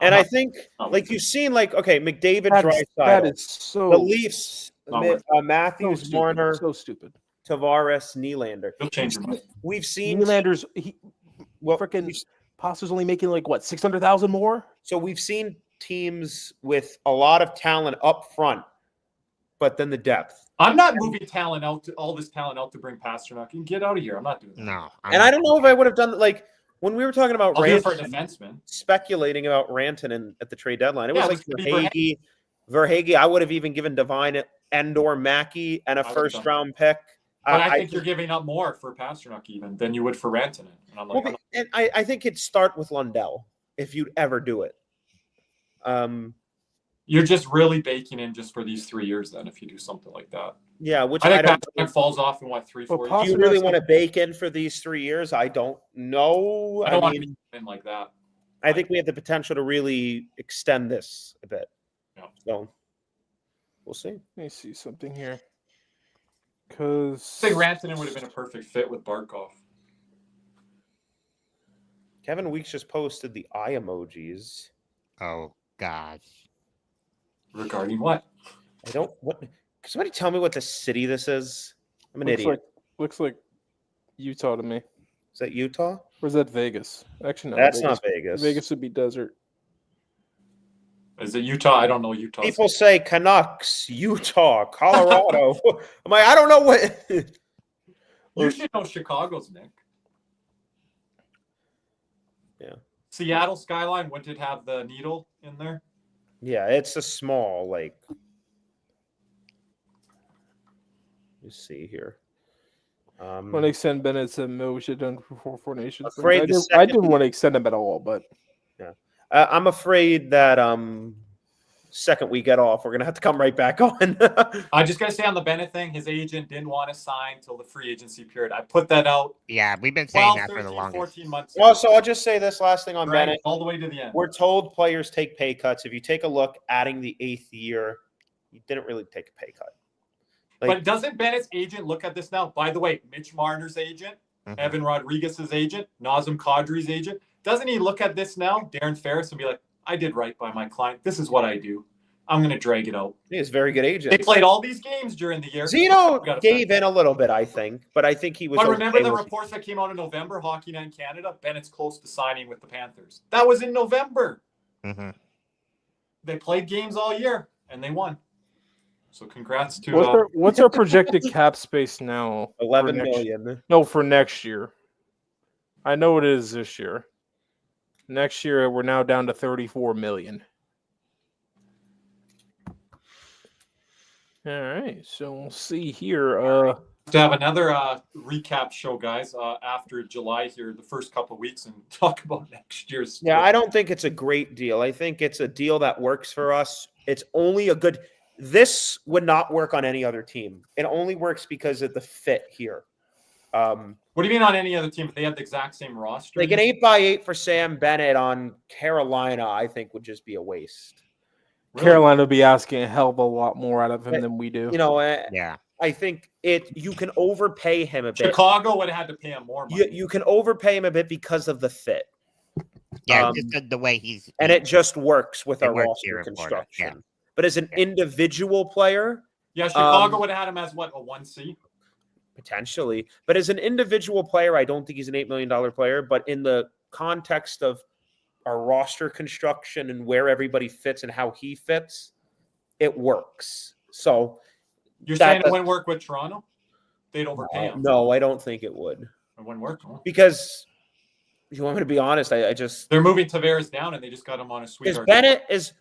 And I think, like you've seen, like McDavid, That Draisaitl, is so. the Leafs, Not worth it. Matthews, so Marner, stupid. So stupid. Tavares, Nylander. He'll change your mind. We've seen Nylander's well, freaking Pasta's only making like what 600,000 more. so we've seen teams with a lot of talent up front, but then the depth. I'm not moving all this talent out to bring Pastrnak. You can get out of here. I'm not doing that. No. And I don't know if I would have done like when we were talking about I'll do it for a Rantanen, defenseman. speculating about Rantanen at the trade deadline. It was Yeah, like it was gonna Verhaeghe. I would have even given Devine Endor Mackey and a I would've first done round pick. But I think you're giving up more for Pastrnak even than you would for Rantanen. And I'm like, and I think it'd start with Lundell if you'd ever do it. you're just really baking in just for these 3 years then if you do something like that. Yeah, which I I think don't. Pastrnak falls off in what, 3-4 Well, years? Do you really want to bake in for these 3 years? I don't know. I don't want to mean, be in like that. I think we have the potential to really extend this a bit. Yeah. So we'll see. Let me see something here. Because I think Rantanen would have been a perfect fit with Barkov. Kevin Weeks just posted the eye emojis. Oh gosh. Regarding what? I don't. What? Can somebody tell me what the city this is? I'm an idiot. looks like Utah to me. Is that Utah? Or is that Vegas? Actually, no. That's Vegas. not Vegas. Vegas would be desert. Is it Utah? I don't know Utah. People say Canucks, Utah, Colorado. I'm like, I don't know what. You should know Chicago's, Nick. Yeah. Seattle skyline, wouldn't it have the needle in there? Yeah, it's a small like. Let's see here. Want to extend Bennett's a we should have done for Four Nations. Afraid I the didn't want to extend him at all, but I'm afraid that second we get off, we're gonna have to come right back on. I just gotta say on the Bennett thing, his agent didn't want to sign till the free agency period. I put that out Yeah, we've been saying 12, that 13, for the longest. 14 months. Well, so I'll just say this last thing on Right, Bennett. all the way to the end. We're told players take pay cuts. If you take a look, adding the 8th year, he didn't really take a pay cut. But doesn't Bennett's agent look at this now? By the way, Mitch Marner's agent, Mhm. Evan Rodriguez's agent, Nazem Kadri's agent, doesn't he look at this now, Darren Ferris, and be like, I did right by my client. This is what I do. I'm going to drag it out. He is a very good agent. They played all these games during the year. Zeno gave in a little bit, I think, but I think he was. But remember okay the with- reports that came out in November, Hockey Night in Canada? Bennett's close to signing with the Panthers. That was in November. Mhm. They played games all year, and they won. So congrats to what's our projected cap space now? 11 for next- million. No, for next year. I know it is this year. Next year, we're now down to 34 million. All right, so we'll see here. to have another recap show, guys, after July here, the first couple of weeks, and talk about next year's. Yeah, I don't think it's a great deal. I think it's a deal that works for us. It's only a good. This would not work on any other team. It only works because of the fit here. What do you mean on any other team? If they have the exact same roster? Like an 8x8 for Sam Bennett on Carolina, I think would just be a waste. Really? Carolina will be asking a hell of a lot more out of him than we do. You know, Yeah. I think you can overpay him a bit. Chicago would have had to pay him more money. You can overpay him a bit because of the fit. Yeah, just the way he's And it just works with It our works here roster in Florida, construction. yeah. But as an individual player, Yeah, Chicago would have had him as what, a 1C? potentially. But as an individual player, I don't think he's an $8 million player. But in the context of our roster construction and where everybody fits and how he fits, it works. So You're that saying it does- wouldn't work with Toronto? They'd overpay him. no, I don't think it would. It wouldn't work. Huh? Because if you want me to be honest, I just They're moving Tavares down, and they just got him on a because sweetheart. Bennett is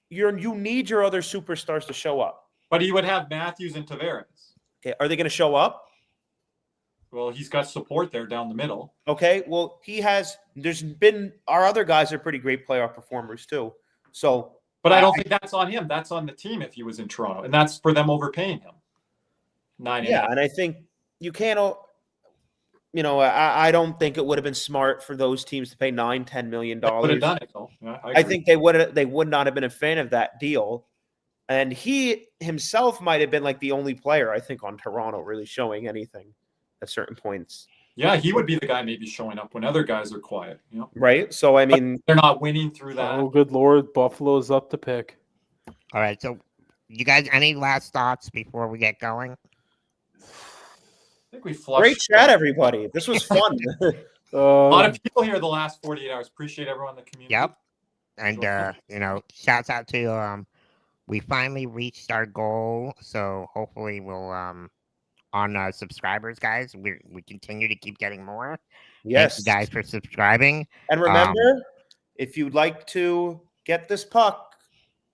you need your other superstars to show up. But he would have Matthews and Tavares. Are they going to show up? Well, he's got support there down the middle. Okay. Well, our other guys are pretty great playoff performers too. So, but I don't think that's on him. That's on the team if he was in Toronto, and that's for them overpaying him. 9.5. Yeah, and I think you can't. I don't think it would have been smart for those teams to pay $9-10 million. Would have done it though. Yeah, I think they would not have been a fan of that deal. And he himself might have been like the only player, I think, on Toronto really showing anything at certain points. Yeah, he would be the guy maybe showing up when other guys are quiet. Right? So, I mean... But they're not winning through that. Oh, good Lord. Buffalo's up to pick. All right, so you guys, any last thoughts before we get going? I think we flushed. Great chat, everybody. This was fun. A lot of people here the last 48 hours. Appreciate everyone in the community. Yep. And, shouts out to... we finally reached our goal, so hopefully we'll on subscribers, guys. We continue to keep getting more. Yes, thank you guys for subscribing. And remember, if you'd like to get this puck,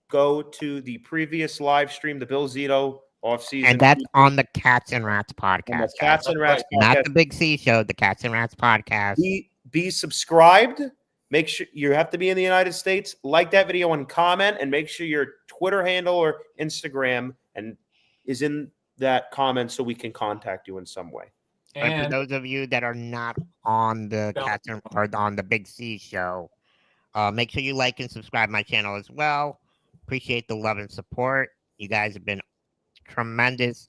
go to the previous live stream, the Bill Zito offseason, and that's on the Cats and Rats podcast. The Cats and Rats podcast. Not the Big C show, the Cats and Rats podcast. Be subscribed. Make sure you have to be in the United States. Like that video and comment, and make sure your Twitter handle or Instagram is in that comment so we can contact you in some way. And for those of you that are not on the Cats or on the Big C show, make sure you like and subscribe my channel as well. Appreciate the love and support. You guys have been tremendous,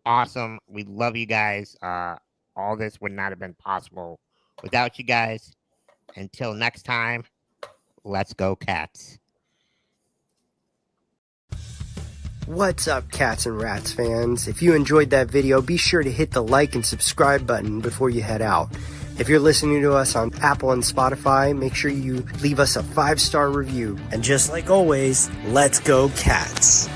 awesome. We love you guys. All this would not have been possible without you guys. Until next time, let's go Cats. What's up, Cats and Rats fans? If you enjoyed that video, be sure to hit the like and subscribe button before you head out. If you're listening to us on Apple and Spotify, make sure you leave us a 5-star review. And just like always, let's go Cats.